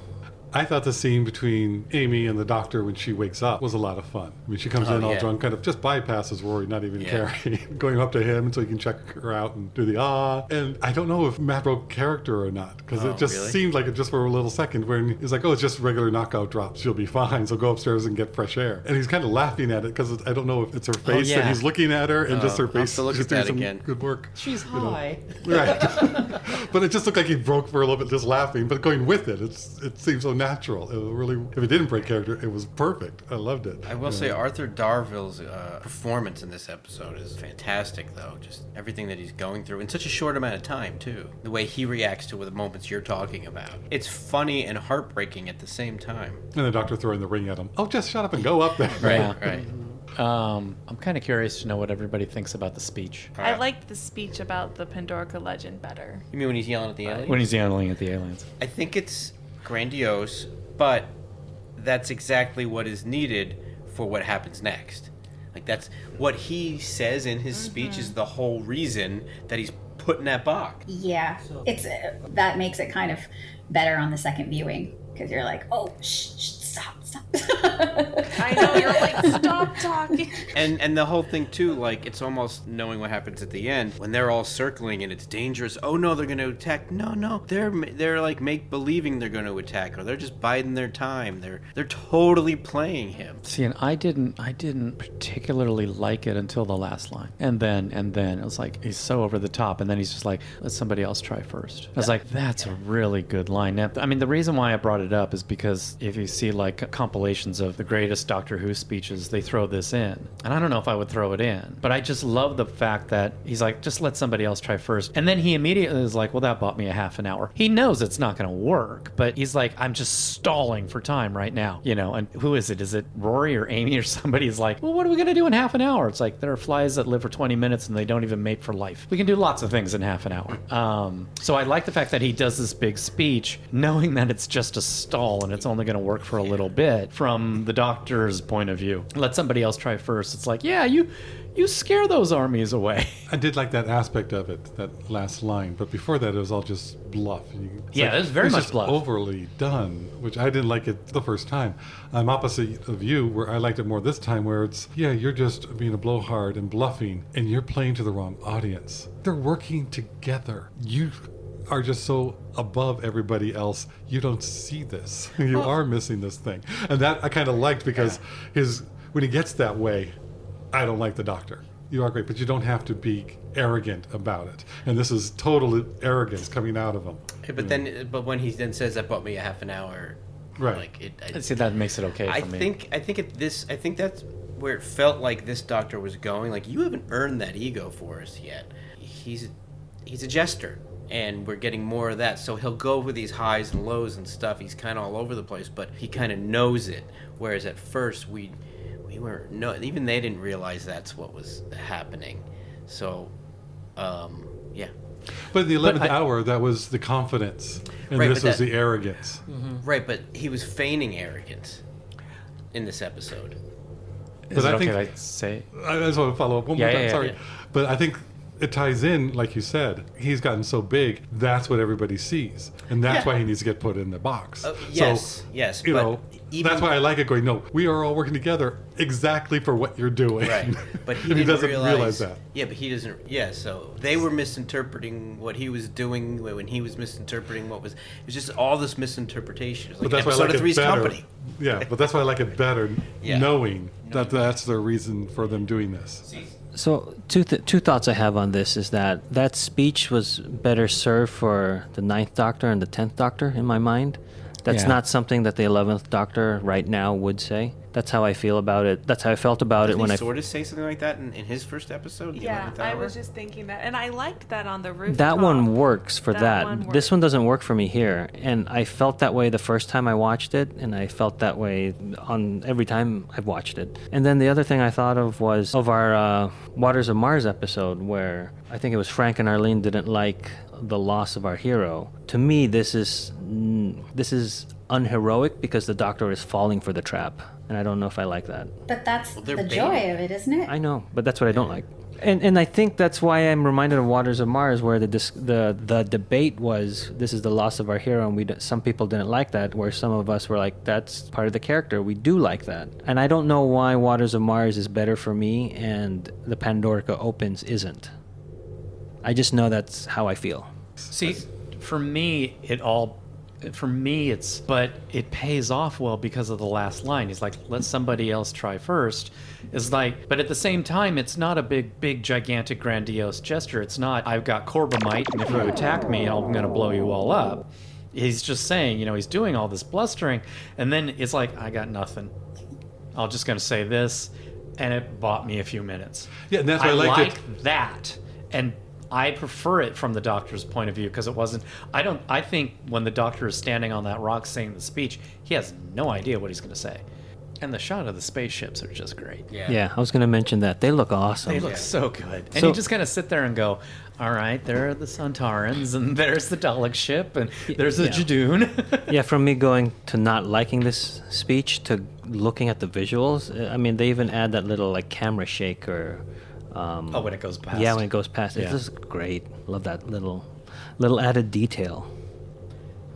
I thought the scene between Amy and the Doctor when she wakes up was a lot of fun. I mean, she comes in all drunk, kind of just bypasses Rory, not even caring, going up to him so he can check her out and do the And I don't know if Matt broke character or not, because it just seemed like it just for a little second when he's like, oh, it's just regular knockout drops. She'll be fine. So go upstairs and get fresh air. And he's kind of laughing at it because I don't know if it's her face that he's looking at her and just her face. I'll look just at that doing some again. good work. She's you know. high. Right. But it just looked like he broke for a little bit just laughing, but going with it, it seemed so natural. It was really, if it didn't break character, it was perfect. I loved it. I will say Arthur Darville's performance in this episode is fantastic, though. Just everything that he's going through in such a short amount of time, too. The way he reacts to the moments you're talking about. It's funny and heartbreaking at the same time. And the Doctor throwing the ring at him. Oh, just shut up and go up there. Right. I'm kind of curious to know what everybody thinks about the speech. I liked the speech about the Pandorica legend better. You mean when he's yelling at the aliens? When he's yelling at the aliens. I think it's grandiose, but that's exactly what is needed for what happens next. Like, that's what he says in his speech is the whole reason that he's put in that box. Yeah, it's that makes it kind of better on the second viewing because you're like, oh, stop. I know, you're like, stop talking. And the whole thing too, like, it's almost knowing what happens at the end when they're all circling and it's dangerous. Oh no, they're going to attack. No, they're like make believing they're going to attack, or they're just biding their time. They're totally playing him. See, and I didn't particularly like it until the last line, and then it was like he's so over the top, and then he's just like, let somebody else try first. I was like, that's a really good line. Now, I mean, the reason why I brought it up is because if you see like compilations of the greatest Doctor Who speeches, they throw this in, and I don't know if I would throw it in, but I just love the fact that he's like, just let somebody else try first, and then he immediately is like, well, that bought me a half an hour. He knows it's not going to work, but he's like, I'm just stalling for time right now, you know. And who is it? Is it Rory or Amy or somebody's like, well, what are we going to do in half an hour? It's like, there are flies that live for 20 minutes and they don't even mate for life. We can do lots of things in half an hour. So I like the fact that he does this big speech knowing that it's just a stall and it's only going to work for a little bit, from from the doctor's point of view. Let somebody else try first. It's like, yeah, you scare those armies away. I did like that aspect of it, that last line. But before that, it was all just bluff. Yeah, it was very much just bluff. overly done, which I didn't like it the first time. I'm opposite of you, where I liked it more this time, where it's, yeah, you're just being a blowhard and bluffing, and you're playing to the wrong audience. They're working together. You are just so above everybody else, you don't see this. You are missing this thing. And that I kind of liked, because when he gets that way, I don't like the doctor. You are great, but you don't have to be arrogant about it. And this is total arrogance coming out of him. Yeah, but when he then says that bought me a half an hour, Right. like See, that makes it okay for me. I think that's where it felt like this doctor was going. Like, you haven't earned that ego for us yet. He's a jester, and we're getting more of that. So he'll go with these highs and lows and stuff. He's kind of all over the place, but he kind of knows it. Whereas at first we were even they didn't realize that's what was happening. So, yeah. But in the 11th hour, that was the confidence, and Right, this but was the arrogance. Right, but he was feigning arrogance in this episode. Is But it I okay think- if I say? I just want to follow up one more Yeah, time. yeah, Sorry. yeah. But I think it ties in, like you said. He's gotten so big, that's what everybody sees. And that's Yeah. why he needs to get put in the box. Yes, You but know, even- that's why I like it going, no, we are all working together exactly for what you're doing. Right, but he And didn't doesn't realize that. Yeah, but he doesn't. Yeah, so they were misinterpreting what he was doing when he was misinterpreting what was. It was just all this misinterpretation. It was But like that's why I episode like of it Three's better. Company. Yeah, but that's why I like it better, Yeah. knowing that that's the reason for them doing this. So two thoughts I have on this is that speech was better served for the 9th Doctor and the 10th Doctor in my mind. That's Yeah. not something that the 11th Doctor right now would say. That's how I feel about it. That's how I felt about it Didn't when he I sort of say something like that in his first episode? The Yeah, 11th I hour? was just thinking that, and I liked that on the rooftop. That one works for That that. one This works. one doesn't work for me here, and I felt that way the first time I watched it, and I felt that way on every time I've watched it. And then the other thing I thought of was of our Waters of Mars episode, where I think it was Frank and Arlene didn't like the loss of our hero. To me, this is unheroic because the Doctor is falling for the trap, and I don't know if I like that. But that's they're the baiting. joy of it, isn't it? I know, but that's what I don't like. And I think that's why I'm reminded of Waters of Mars, where the debate was, this is the loss of our hero, and some people didn't like that, where some of us were like, that's part of the character. We do like that. And I don't know why Waters of Mars is better for me and the Pandorica Opens isn't. I just know that's how I feel. See, for me, but it pays off well because of the last line. He's like, let somebody else try first. It's like, but at the same time, it's not a big, gigantic, grandiose gesture. It's not, I've got Corbomite, and if you attack me, I'm going to blow you all up. He's just saying, he's doing all this blustering, and then it's like, I got nothing. I'm just going to say this, and it bought me a few minutes. Yeah, and that's why I liked it. That, and I prefer it from the Doctor's point of view because it wasn't. I think when the Doctor is standing on that rock saying the speech, he has no idea what he's going to say. And the shot of the spaceships are just great. Yeah, I was going to mention that. They look awesome. They look so good. And So- you just kind of sit there and go, all right, there are the Santarans, and there's the Dalek ship, and there's the Yeah. Jadoon. Yeah, from me going to not liking this speech to looking at the visuals, I mean, they even add that little like camera shake or... Oh, when it goes past. Yeah, when it goes past. Yeah. It's just great. Love that little added detail.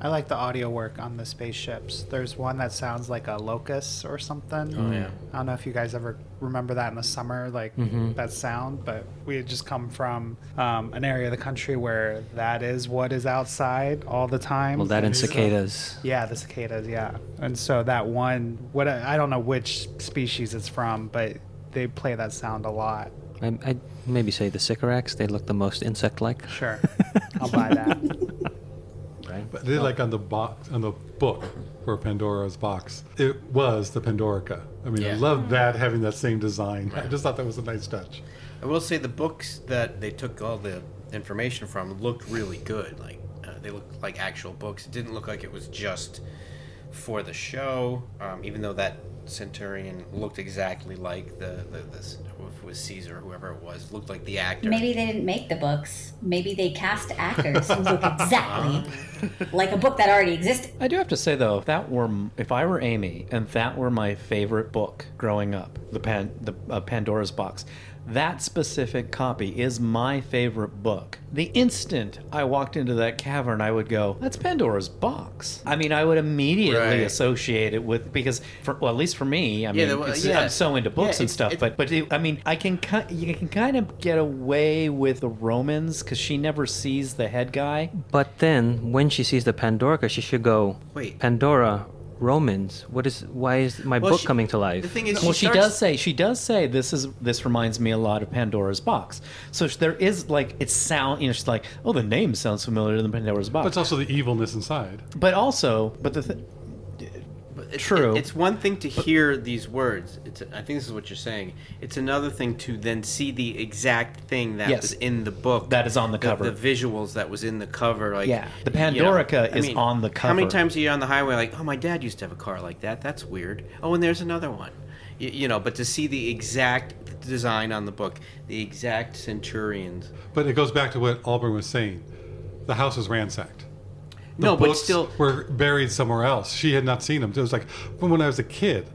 I like the audio work on the spaceships. There's one that sounds like a locust or something. Oh, yeah. I don't know if you guys ever remember that in the summer, like that sound, but we had just come from an area of the country where that is what is outside all the time. Well, that and so- cicadas. Yeah, the cicadas, yeah. And so that one, I don't know which species it's from, but they play that sound a lot. I'd maybe say the Sycorax. They look the most insect-like. Sure, I'll buy that. Right? But I did like on the book for Pandora's box, it was the Pandorica. I mean, I Yeah. love that, having that same design. I just thought that was a nice touch. I will say the books that they took all the information from looked really good. Like they looked like actual books. It didn't look like it was just for the show. Even though that centurion looked exactly like this, if it was Caesar or whoever it was, looked like the actor. Maybe they didn't make the books. Maybe they cast actors who look exactly like a book that already existed. I do have to say though, if I were Amy and that were my favorite book growing up, Pandora's Box, that specific copy is my favorite book. The instant I walked into that cavern, I would go, "That's Pandora's Box." I mean, I would immediately associate it with, because, at least for me, I mean, I'm so into books and stuff. But I mean, you can kind of get away with the Romans because she never sees the head guy. But then when she sees the Pandorica, she should go, Wait. Pandora, Romans. Why is my book coming to life? The thing is, Well, she does say this reminds me a lot of Pandora's Box. So there is like, it sound, she's like, oh, the name sounds familiar to the Pandora's Box. But it's also the evilness inside. True. It's one thing to hear these words. I think this is what you're saying. It's another thing to then see the exact thing that was in the book. That is on the cover. The visuals that was in the cover. Like, the Pandorica is on the cover. How many times are you on the highway like, oh, my dad used to have a car like that. That's weird. Oh, and there's another one. But to see the exact design on the book, the exact centurions. But it goes back to what Auburn was saying. The house was ransacked. The but books still were buried somewhere else. She had not seen them. It was like from when I was a kid.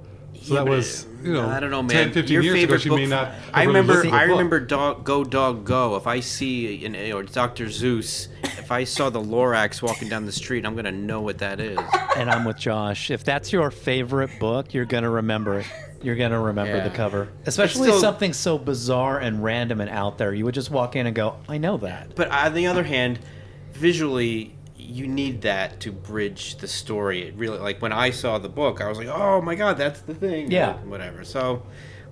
So that was, I don't know, man. 10, 15 Your years ago, favorite she book. may not. I remember Go Dog Go. If I see or Dr. Zeus, if I saw the Lorax walking down the street, I'm gonna know what that is. And I'm with Josh. If that's your favorite book, you're gonna remember it. You're gonna remember the cover, especially something so bizarre and random and out there. You would just walk in and go, "I know that." But on the other hand, visually, you need that to bridge the story. It really, like when I saw the book, I was like, "Oh my god, that's the thing." Yeah. Whatever. So,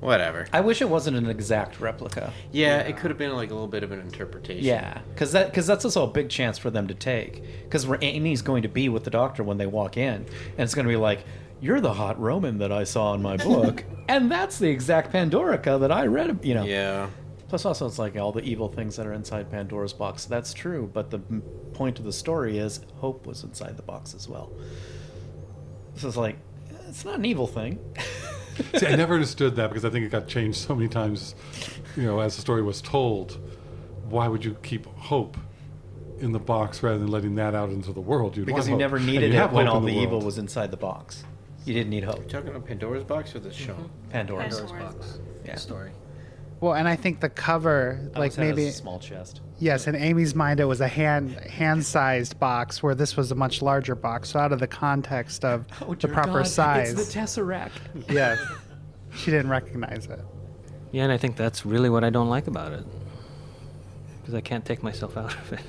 whatever. I wish it wasn't an exact replica. Yeah, it could have been like a little bit of an interpretation. Yeah, because that's also a big chance for them to take. Because Amy's going to be with the Doctor when they walk in, and it's going to be like, "You're the hot Roman that I saw in my book, and that's the exact Pandorica that I read." Yeah. Plus, also, it's like all the evil things that are inside Pandora's box. That's true, but the point of the story is Hope was inside the box as well. So it's like, it's not an evil thing. See, I never understood that because I think it got changed so many times, as the story was told. Why would you keep Hope in the box rather than letting that out into the world? Because you never needed it when all the evil was inside the box. You didn't need Hope. You're talking about Pandora's box or the show? Pandora's box. Yeah. Story. Well, and I think the cover, like maybe a small chest. Yes, in Amy's mind, it was a hand-sized box, where this was a much larger box. So out of the context of the proper size, it's the Tesseract. Yes, she didn't recognize it. Yeah, and I think that's really what I don't like about it, because I can't take myself out of it.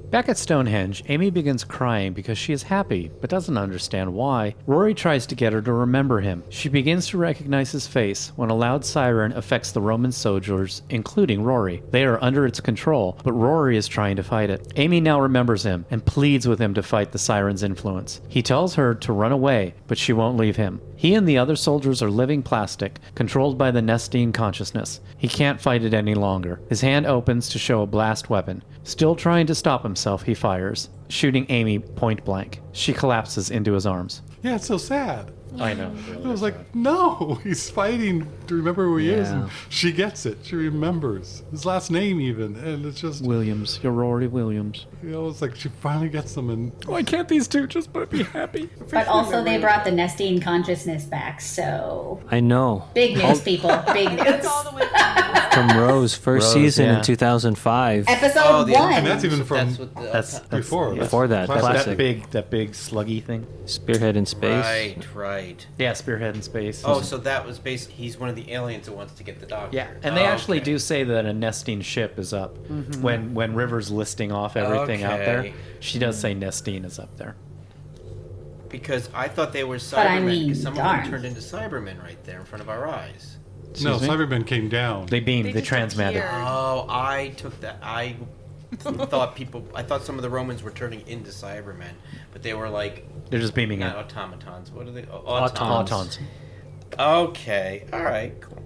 Back at Stonehenge, Amy begins crying because she is happy, but doesn't understand why. Rory tries to get her to remember him. She begins to recognize his face when a loud siren affects the Roman soldiers, including Rory. They are under its control, but Rory is trying to fight it. Amy now remembers him and pleads with him to fight the siren's influence. He tells her to run away, but she won't leave him. He and the other soldiers are living plastic, controlled by the Nestine consciousness. He can't fight it any longer. His hand opens to show a blast weapon. Still trying to stop himself, he fires, shooting Amy point blank. She collapses into his arms. Yeah, it's so sad. I know. I was like, no, he's fighting to remember who he is. Yeah. And she gets it. She remembers his last name even. And it's just, Williams. You're Rory Williams. it's like she finally gets them. And Why can't these two just be happy? But also, they brought the Nestine consciousness back, so I know. big news, people. Big news. That's all the way From Rose, first Rose, season yeah. in 2005. Episode 1. and that's even from That's what the, That's before. yeah. Before that, Classic. classic. That big sluggy thing. Spearhead in space. Right. Yeah, Spearhead in space. Oh, so that was basically, he's one of the aliens that wants to get the Doctor. Yeah, and they actually okay. do say that a Nestine ship is up. When River's listing off everything out there, Okay. she does say Nestine is up there. Because I thought they were Cybermen. But I mean, because some of them darn. turned into Cybermen right there in front of our eyes. No, Excuse me? Cybermen came down. They beamed, they just transmatted. appeared. Oh, I took that. I thought some of the Romans were turning into Cybermen, but they were like They're just beaming not in. automatons. What are they? Autons. Okay. All right. Cool.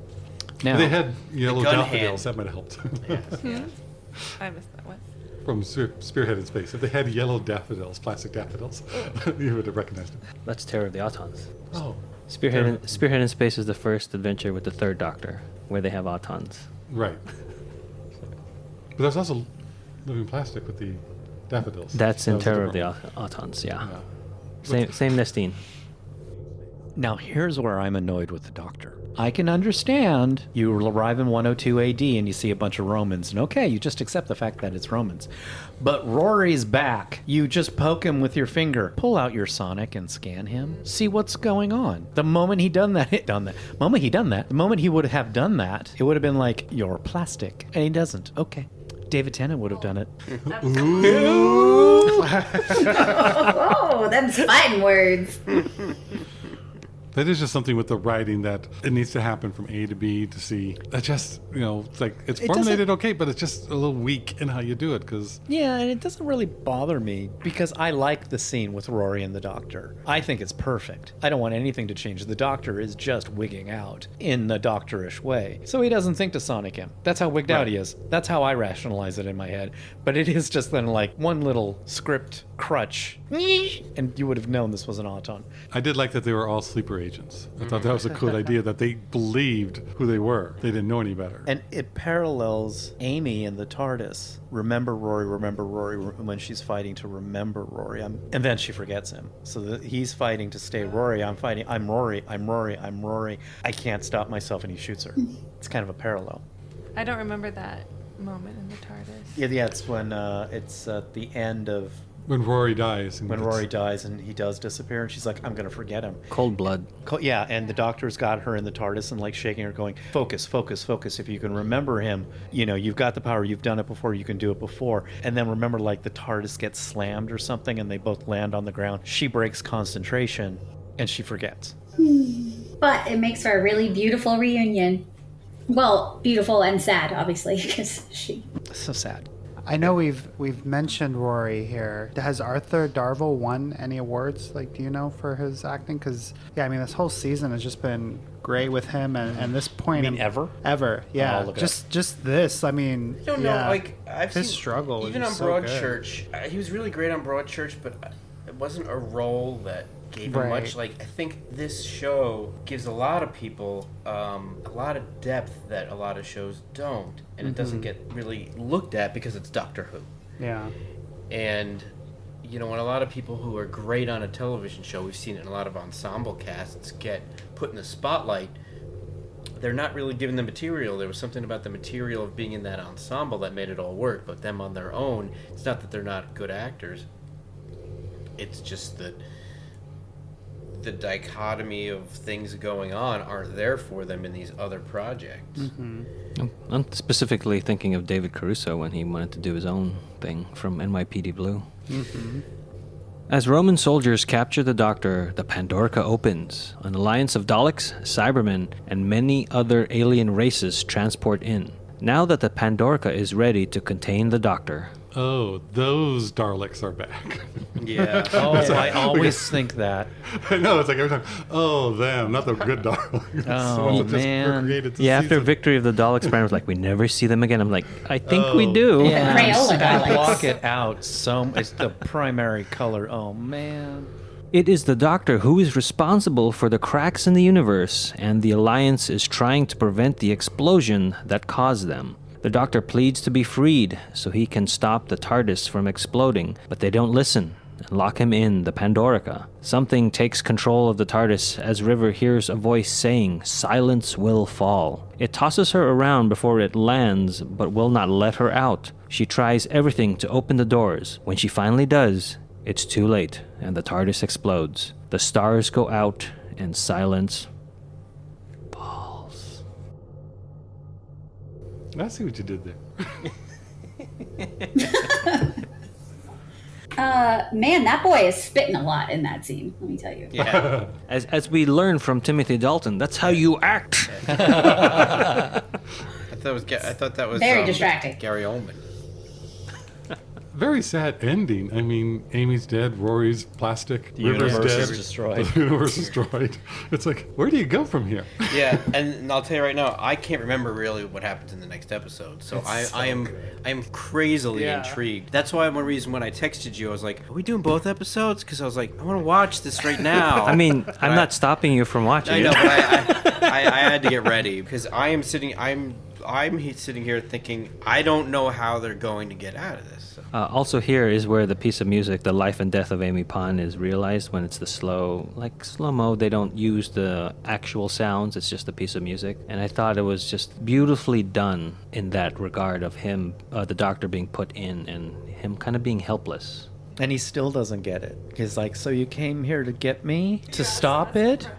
Now, They had yellow gun daffodils. hand. That might have helped. Yes. I missed that one. from Spearhead in Space. If they had yellow daffodils, plastic daffodils, you would have recognized them. That's Terror of the Autons. Oh. Spearhead in Space is the first adventure with the third Doctor, where they have Autons. Right. But there's also living plastic with the daffodils. That's in That was a Terror of the different Autons, yeah. one. Same Nestine. Now, here's where I'm annoyed with the Doctor. I can understand you arrive in 102 AD and you see a bunch of Romans, and okay, you just accept the fact that it's Romans. But Rory's back. You just poke him with your finger. Pull out your sonic and scan him. See what's going on. The moment he the moment he would have done that, it would have been like, you're plastic. And he doesn't. Okay. David Tennant would have done it. Whoa, them's fighting words. That is just something with the writing that it needs to happen from A to B to C. That just, it's like, it's formulated okay, but it's just a little weak in how you do it, because... Yeah, and it doesn't really bother me, because I like the scene with Rory and the Doctor. I think it's perfect. I don't want anything to change. The Doctor is just wigging out in the Doctorish way. So he doesn't think to sonic him. That's how wigged out he is. That's how I rationalize it in my head. But it is just then like one little script crutch, and you would have known this was an Auton. I did like that they were all sleeper agents. I thought that was a cool idea, that they believed who they were. They didn't know any better. And it parallels Amy in the TARDIS. Remember Rory, when she's fighting to remember Rory. And then she forgets him. So he's fighting to stay Rory. I'm Rory. I can't stop myself, and he shoots her. It's kind of a parallel. I don't remember that moment in the TARDIS. Yeah, it's when it's at the end of... When Rory dies. Rory dies and he does disappear, and she's like, I'm going to forget him. Cold blood. Yeah, and the Doctor's got her in the TARDIS and like shaking her, going, focus. If you can remember him, you've got the power. You've done it before. You can do it before. And then remember, like, the TARDIS gets slammed or something, and they both land on the ground. She breaks concentration, and she forgets. But it makes for a really beautiful reunion. Well, beautiful and sad, obviously, because she... So sad. I know we've mentioned Rory here. Has Arthur Darvill won any awards? Like, do you know, for his acting? Because this whole season has just been great with him, and this point. You mean ever? Ever, yeah. Oh, just this. I mean, I don't know. Like, I've his seen struggle. Even on Broadchurch, he was really great on Broadchurch, but it wasn't a role that gave him much. Like, I think this show gives a lot of people a lot of depth that a lot of shows don't, and it doesn't get really looked at because it's Doctor Who. Yeah. And when a lot of people who are great on a television show, we've seen it in a lot of ensemble casts, get put in the spotlight, they're not really given the material. There was something about the material of being in that ensemble that made it all work, but them on their own, it's not that they're not good actors. It's just that the dichotomy of things going on aren't there for them in these other projects. I'm specifically thinking of David Caruso when he wanted to do his own thing from NYPD Blue. As Roman soldiers capture the Doctor, the Pandorica opens. An alliance of Daleks, Cybermen, and many other alien races transport in. Now that the Pandorica is ready to contain the Doctor. Oh, those Daleks are back. Yeah. Oh, I always think that. I know, it's like every time, oh, them, not the good Daleks. Oh, The ones that just man. procreated this Yeah, after season. Victory of the Daleks, Brand was like, we never see them again. I'm like, I think we do. Yeah, Crayola I Daleks. block it out. It's the primary color. Oh, man. It is the Doctor who is responsible for the cracks in the universe, and the Alliance is trying to prevent the explosion that caused them. The Doctor pleads to be freed so he can stop the TARDIS from exploding, but they don't listen and lock him in the Pandorica. Something takes control of the TARDIS as River hears a voice saying, "Silence will fall." It tosses her around before it lands, but will not let her out. She tries everything to open the doors. When she finally does, it's too late, and the TARDIS explodes. The stars go out, and silence falls. I see what you did there. Man, that boy is spitting a lot in that scene, let me tell you. Yeah. As we learn from Timothy Dalton, that's how you act. I thought that was Very distracting. Gary Oldman. very sad ending. I mean, Amy's dead, Rory's plastic, The River's universe dead. is destroyed. The universe is destroyed. It's like, where do you go from here? Yeah, and I'll tell you right now, I can't remember really what happens in the next episode. So I am crazily intrigued. That's why one reason when I texted you, I was like, "Are we doing both episodes?" Because I was like, I want to watch this right now. I mean, I'm not stopping you from watching I know, it. but I had to get ready because I'm sitting here thinking I don't know how they're going to get out of this. So. Also, here is where the piece of music, the life and death of Amy Pond, is realized when it's the slow-mo. They don't use the actual sounds. It's just a piece of music. And I thought it was just beautifully done in that regard of him, the doctor being put in and him kind of being helpless. And he still doesn't get it. He's like, so you came here to get me? To stop it?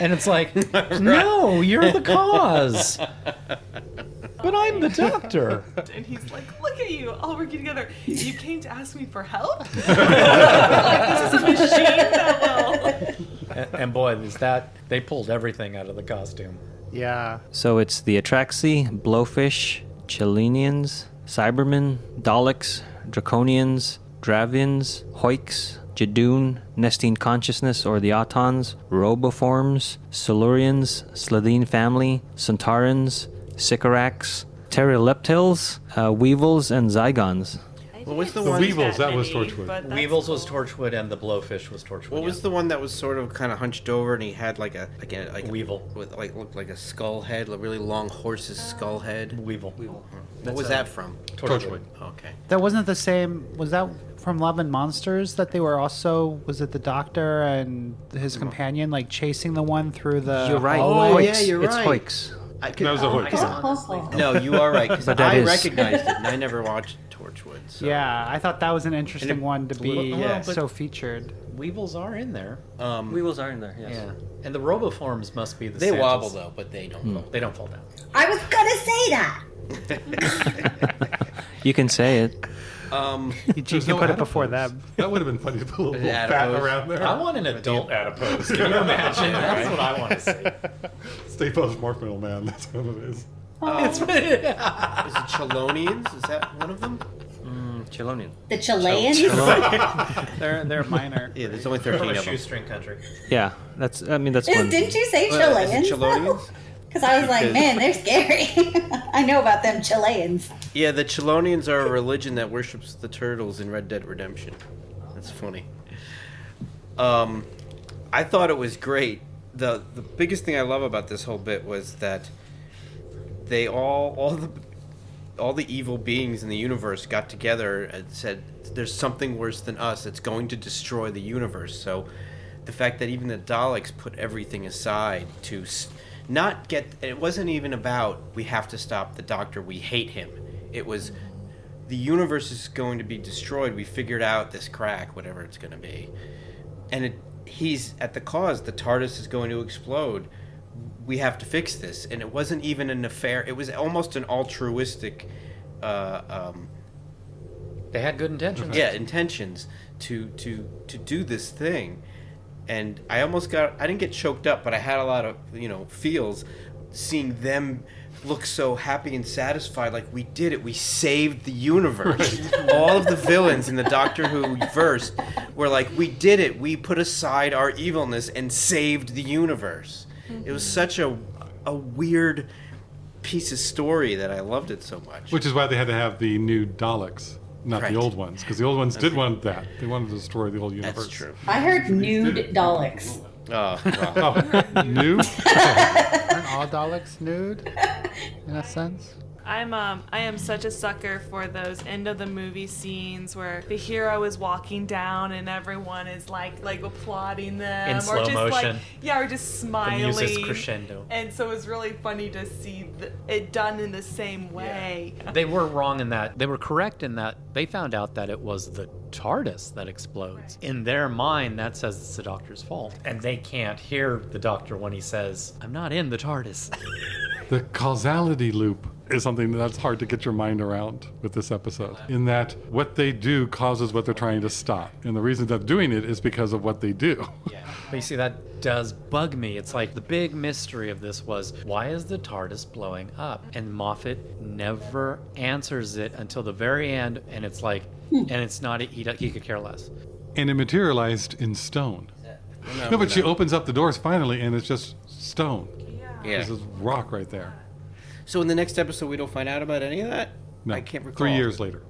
And it's like, no, you're the cause. But I'm the doctor. And he's like, look at you, all working together. You came to ask me for help? This is a machine that will. And boy, they pulled everything out of the costume. Yeah. So it's the Atraxi, Blowfish, Chelonians, Cybermen, Daleks, Draconians, Dravians, Hoiks, Jadoon, Nestine Consciousness or the Autons, Roboforms, Silurians, Slitheen Family, Centaurans, Sycorax, Pteroleptils, Weevils, and Zygons. What was the The one? Weevils, that was Torchwood. Weevils was Torchwood and the Blowfish was Torchwood. What was the one that was sort of kind of hunched over and he had like a Weevil with looked like a skull head, a really long horse's skull head? Weevil. What was that from? Torchwood. Okay. That wasn't the same. Was that from Love and Monsters that they were also? Was it the doctor and his companion like chasing the one through the? You're right. Oh, Hoiks. yeah, you're It's right. Hoiks. That was a Hoik. No, you are right because But that I is- recognized it and I never watched Torchwood. So. Yeah, I thought that was an interesting And it- one to be Yeah. so featured. Weevils are in there. Weevils are in there, yes. Yeah. And the Roboforms must be the They Santas. wobble though, but they don't. Fall. They don't fall down. I was gonna say that. You can say it. You can put it before them. That would have been funny to put a little fat Adipose. around there. I want an adult adipose. Can you imagine? That's what I want to see. Stay post-morphal, man. That's what it is. Is it Chelonians? Is that one of them? Chelonian. The Chileans? They're minor. Yeah, there's only From 13 a of them. shoestring country. Yeah, that's one. Didn't you say Is it Chileans? Chelonians? Because I was like, man, they're scary. I know about them Chileans. Yeah, the Chelonians are a religion that worships the turtles in Red Dead Redemption. That's funny. I thought it was great. The biggest thing I love about this whole bit was that they all the evil beings in the universe got together and said, "There's something worse than us. It's going to destroy the universe." So, the fact that even the Daleks put everything aside to not get, it wasn't even about we have to stop the Doctor. We hate him. It was the universe is going to be destroyed. We figured out this crack, whatever it's going to be, and he's at the cause. The TARDIS is going to explode. We have to fix this. And it wasn't even an affair. It was almost an altruistic They had good intentions. yeah, intentions to do this thing. And I didn't get choked up, but I had a lot of, feels seeing them look so happy and satisfied, like we did it, we saved the universe. All of the villains in the Doctor Who verse were like, we did it, we put aside our evilness and saved the universe. It was such a weird piece of story that I loved it so much. Which is why they had to have the new Daleks, not Right. the old ones, because the old ones did want that. They wanted to destroy the whole universe. That's true. I heard nude Daleks. Oh, wow. Oh, new? Aren't all Daleks nude? In a sense. I am such a sucker for those end of the movie scenes where the hero is walking down and everyone is like applauding them, In or slow just motion. or just smiling. The music's crescendo. And so it's really funny to see it done in the same way. They were wrong in that. They were correct in that they found out that it was the TARDIS that explodes. In their mind, that says it's the Doctor's fault. And they can't hear the Doctor when he says, I'm not in the TARDIS. The causality loop is something that's hard to get your mind around with this episode. In that what they do causes what they're trying to stop. And the reason they're doing it is because of what they do. But you see, that does bug me. It's like the big mystery of this was, why is the TARDIS blowing up? And Moffat never answers it until the very end. And it's like, And it's not, he could care less. And it materialized in stone. No, but she opens up the doors finally, and it's just stone. Yeah. There's this rock right there. So in the next episode, we don't find out about any of that? No, I can't recall. 3 years later.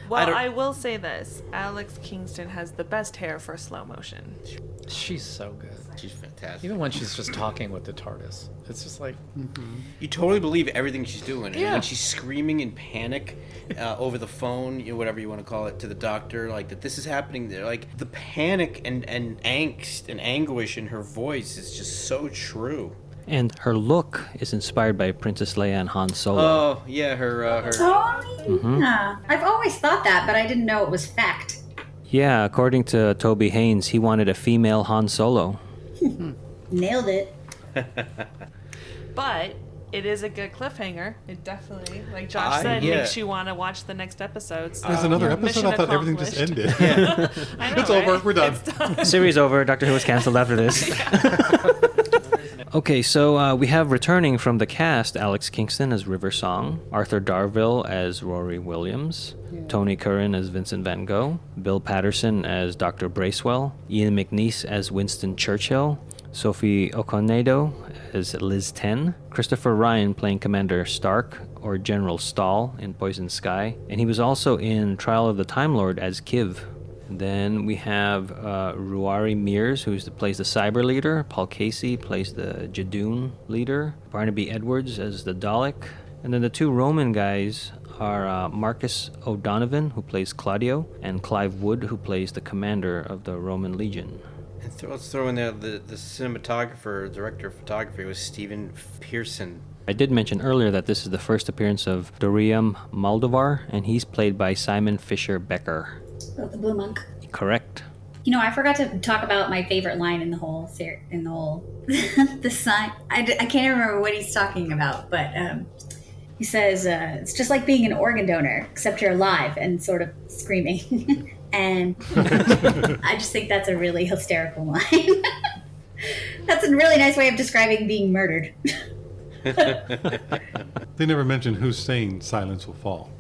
Well, I will say this. Alex Kingston has the best hair for slow motion. She's so good. She's fantastic. Even when she's just talking with the TARDIS, it's just like... You totally believe everything she's doing. And Yeah. when she's screaming in panic over the phone, whatever you want to call it, to the doctor, like that this is happening there. Like the panic and angst and anguish in her voice is just so true. And her look is inspired by Princess Leia and Han Solo. Oh, yeah, her Oh, yeah. I've always thought that, but I didn't know it was fact. Yeah, according to Toby Haynes, he wanted a female Han Solo. Nailed it. But it is a good cliffhanger. It definitely, like Josh said, makes you want to watch the next episodes. So, There's another episode? mission I thought everything just accomplished. ended. I know, It's over. right? We're done. It's done. Series over. Doctor Who was canceled after this. Okay, so we have returning from the cast Alex Kingston as River Song, Arthur Darvill as Rory Williams, Tony Curran as Vincent Van Gogh, Bill Patterson as Dr. Bracewell, Ian McNeice as Winston Churchill, Sophie Okonedo as Liz Ten, Christopher Ryan playing Commander Stark or General Stahl in Poison Sky, and he was also in Trial of the Time Lord as Kiv. Then we have Ruari Mears, who plays the cyber leader. Paul Casey plays the Jadoon leader. Barnaby Edwards as the Dalek. And then the two Roman guys are Marcus O'Donovan, who plays Claudio, and Clive Wood, who plays the commander of the Roman Legion. And let's throw in there the cinematographer, director of photography was Stephen Pearson. I did mention earlier that this is the first appearance of Dorium Moldovar, and he's played by Simon Fisher Becker. Oh, the Blue Monk. Correct. You know, I forgot to talk about my favorite line in the whole the sign. I can't remember what he's talking about, but he says it's just like being an organ donor, except you're alive and sort of screaming. And I just think that's a really hysterical line. That's a really nice way of describing being murdered. They never mention who's saying Silence Will Fall.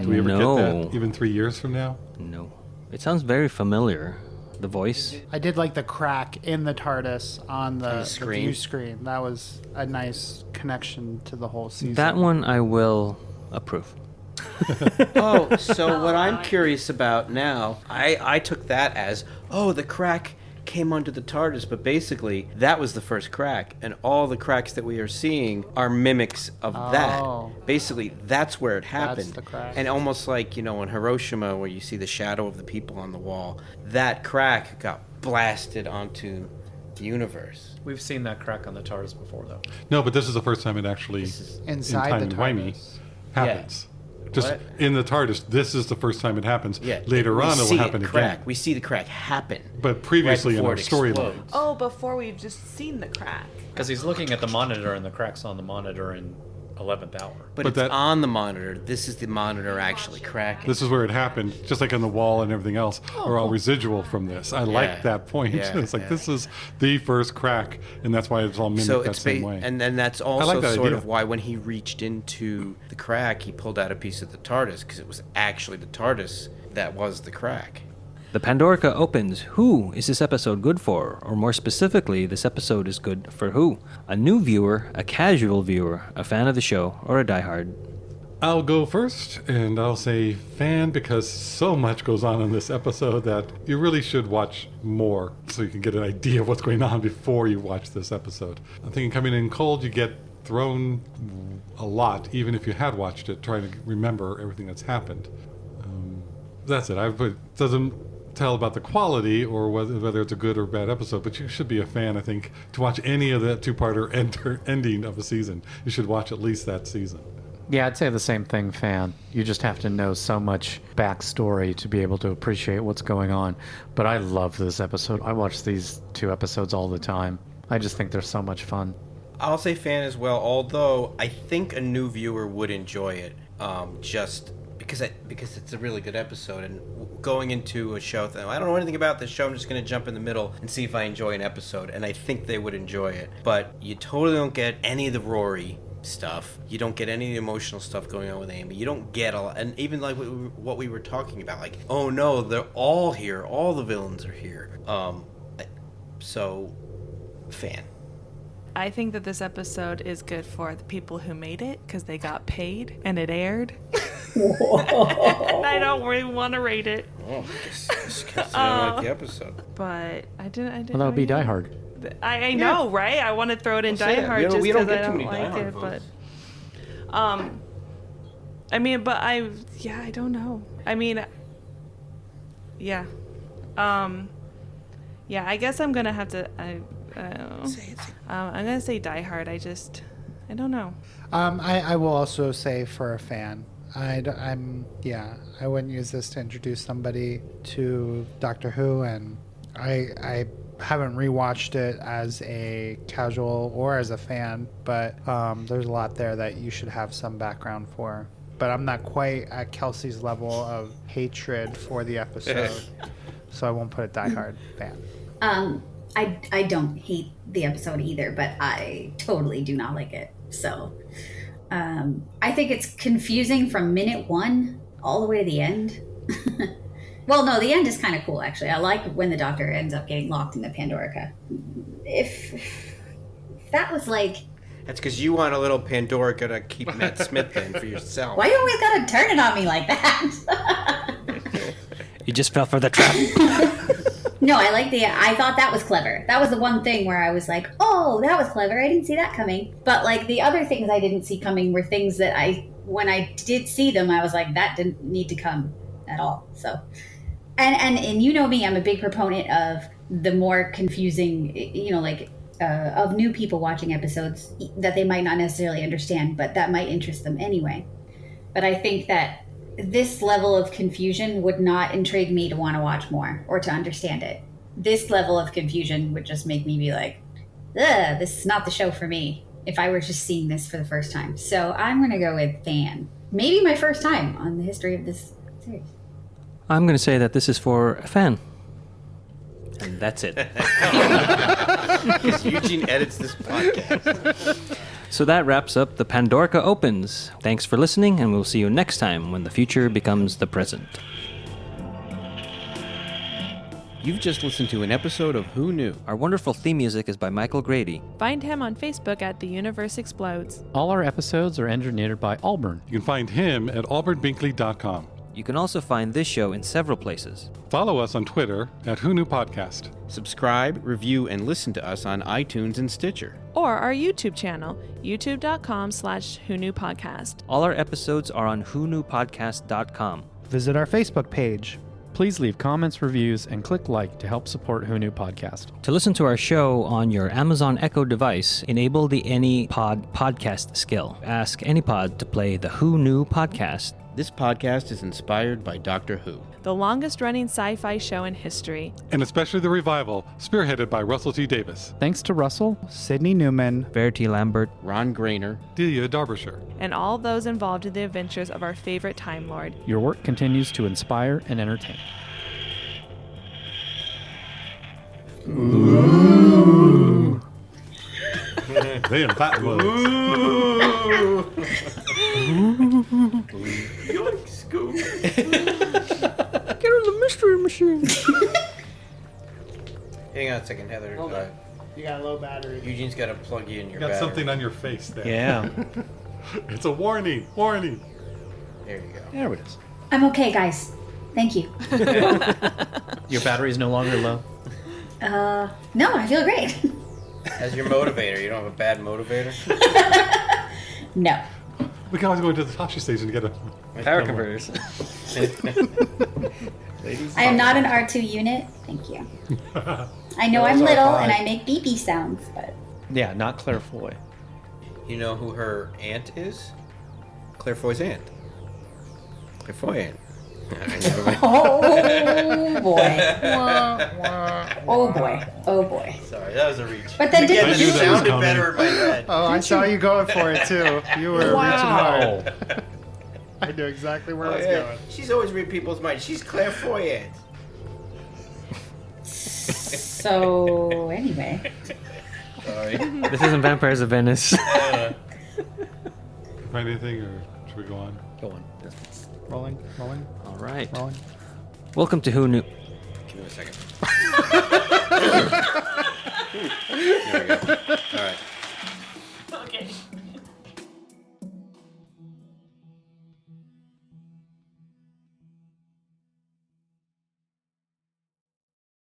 Do we ever No. get that, even 3 years from now? No. It sounds very familiar, the voice. I did like the crack in the TARDIS on the screen. view screen. That was a nice connection to the whole season. That one I will approve. Oh, so what I'm curious about now, I took that as, the crack came onto the TARDIS, but basically that was the first crack, and all the cracks that we are seeing are mimics of that. Basically, that's where it happened. That's the crack. And almost like, in Hiroshima, where you see the shadow of the people on the wall, that crack got blasted onto the universe. We've seen that crack on the TARDIS before, though. No, but this is the first time it actually, Inside in the Timey-wimey, TARDIS. happens. Just What? in the TARDIS, this is the first time it happens. Yeah. Later we on, it see will happen crack. again. We see the crack happen. But previously in before our it storyline. explodes. Oh, before we've just seen the crack. Because he's looking at the monitor, and the crack's on the monitor in 11th hour. But But it's that- on the monitor. This is the monitor actually cracking. This is where it happened, just like on the wall and everything else, are all residual from this. I like that point. Yeah, It's like yeah. this is the first crack, and that's why it's all mimicked So that it's same way. and then that's also that sort idea. of why when he reached into the crack, he pulled out a piece of the TARDIS because it was actually the TARDIS that was the crack. The Pandorica Opens. Who is this episode good for? Or more specifically, this episode is good for who? A new viewer, a casual viewer, a fan of the show, or a diehard? I'll go first, and I'll say fan because so much goes on in this episode that you really should watch more so you can get an idea of what's going on before you watch this episode. I'm thinking coming in cold, you get thrown a lot, even if you had watched it, trying to remember everything that's happened. That's it. It doesn't tell about the quality or whether it's a good or bad episode, but you should be a fan, I think, to watch any of that two-parter ending of a season. You should watch at least that season. Yeah, I'd say the same thing, fan. You just have to know so much backstory to be able to appreciate what's going on. But I love this episode. I watch these two episodes all the time. I just think they're so much fun. I'll say fan as well, although I think a new viewer would enjoy it, just because it's a really good episode. And going into a show, I don't know anything about this show. I'm just going to jump in the middle and see if I enjoy an episode, and I think they would enjoy it. But you totally don't get any of the Rory stuff. You don't get any emotional stuff going on with Amy. You don't get a lot. And even like what we were talking about, like, oh no, they're all here. All the villains are here. So, fan. I think that this episode is good for the people who made it because they got paid and it aired. And I don't really want to rate it. Oh, just because I don't like the episode. But I didn't. Well, that would be Die Hard. I know, right? I want to throw it in Die Hard just because I don't like it. But, I mean, but I don't know. I mean, yeah. Yeah, I guess I'm gonna have to. I don't know. I'm gonna say Die Hard. I don't know. I will also say for a fan. I wouldn't use this to introduce somebody to Doctor Who, and I haven't rewatched it as a casual or as a fan, but there's a lot there that you should have some background for. But I'm not quite at Kelsey's level of hatred for the episode, so I won't put a Die Hard fan. I don't hate the episode either, but I totally do not like it. So I think it's confusing from minute 1 all the way to the end. Well, no, the end is kind of cool, actually. I like when the Doctor ends up getting locked in the Pandorica. If that was like... That's because you want a little Pandorica to keep Matt Smith in for yourself. Why you always gotta turn it on me like that? You just fell for the trap. No, I thought that was clever. That was the one thing where I was like, oh, that was clever. I didn't see that coming. But like the other things I didn't see coming were things that when I did see them, I was like, that didn't need to come at all. So, and you know me, I'm a big proponent of the more confusing, of new people watching episodes that they might not necessarily understand, but that might interest them anyway. But I think that this level of confusion would not intrigue me to want to watch more or to understand it. This level of confusion would just make me be like, ugh, this is not the show for me if I were just seeing this for the first time. So I'm going to go with fan. Maybe my first time on the history of this series. I'm going to say that this is for a fan. And that's it. Because Eugene edits this podcast. So that wraps up the Pandorica Opens. Thanks for listening, and we'll see you next time when the future becomes the present. You've just listened to an episode of Who Knew? Our wonderful theme music is by Michael Grady. Find him on Facebook at The Universe Explodes. All our episodes are engineered by Allburn. You can find him at albernbinkley.com. You can also find this show in several places. Follow us on Twitter at Who Knew Podcast. Subscribe, review, and listen to us on iTunes and Stitcher. Or our YouTube channel, youtube.com/whoknewpodcast. All our episodes are on whoknewpodcast.com. Visit our Facebook page. Please leave comments, reviews, and click like to help support Who Knew Podcast. To listen to our show on your Amazon Echo device, enable the AnyPod podcast skill. Ask AnyPod to play the Who Knew Podcast. This podcast is inspired by Doctor Who, the longest-running sci-fi show in history. And especially the revival, spearheaded by Russell T. Davis. Thanks to Russell, Sydney Newman, Verity Lambert, Ron Grainer, Delia Derbyshire, and all those involved in the adventures of our favorite Time Lord. Your work continues to inspire and entertain. Ooh. They in fat words. Scoop. Get her the mystery machine. Hang on a second, Heather. You got a low battery. Eugene's got to plug you in your You got battery. something on your face there. Yeah. It's a warning. Warning. There you go. There it is. I'm okay, guys. Thank you. Your battery is no longer low. No, I feel great. As your motivator, you don't have a bad motivator? No. We can always go into the Tashi station to get a Power converters. I am not an R2 unit. Thank you. I know I'm little and I make beepy sounds, but... Yeah, not Claire Foy. You know who her aunt is? Claire Foy's aunt. Claire Foy aunt. Oh, boy. Oh, boy. Oh, boy. Sorry, that was a reach. But that Again, didn't... knew it that was sounded coming. better in my head. Oh, I saw you going for it, too. You were reaching Wow. hard. I knew exactly where Oh, I was yeah. going. She's always read people's minds. She's Claire Foy aunt. So, anyway. Sorry. This isn't Vampires of Venice. find anything, or should we go on? Go on. Rolling. All right. Rolling. Welcome to Who Knew. Give me a second. There we go. All right. Okay.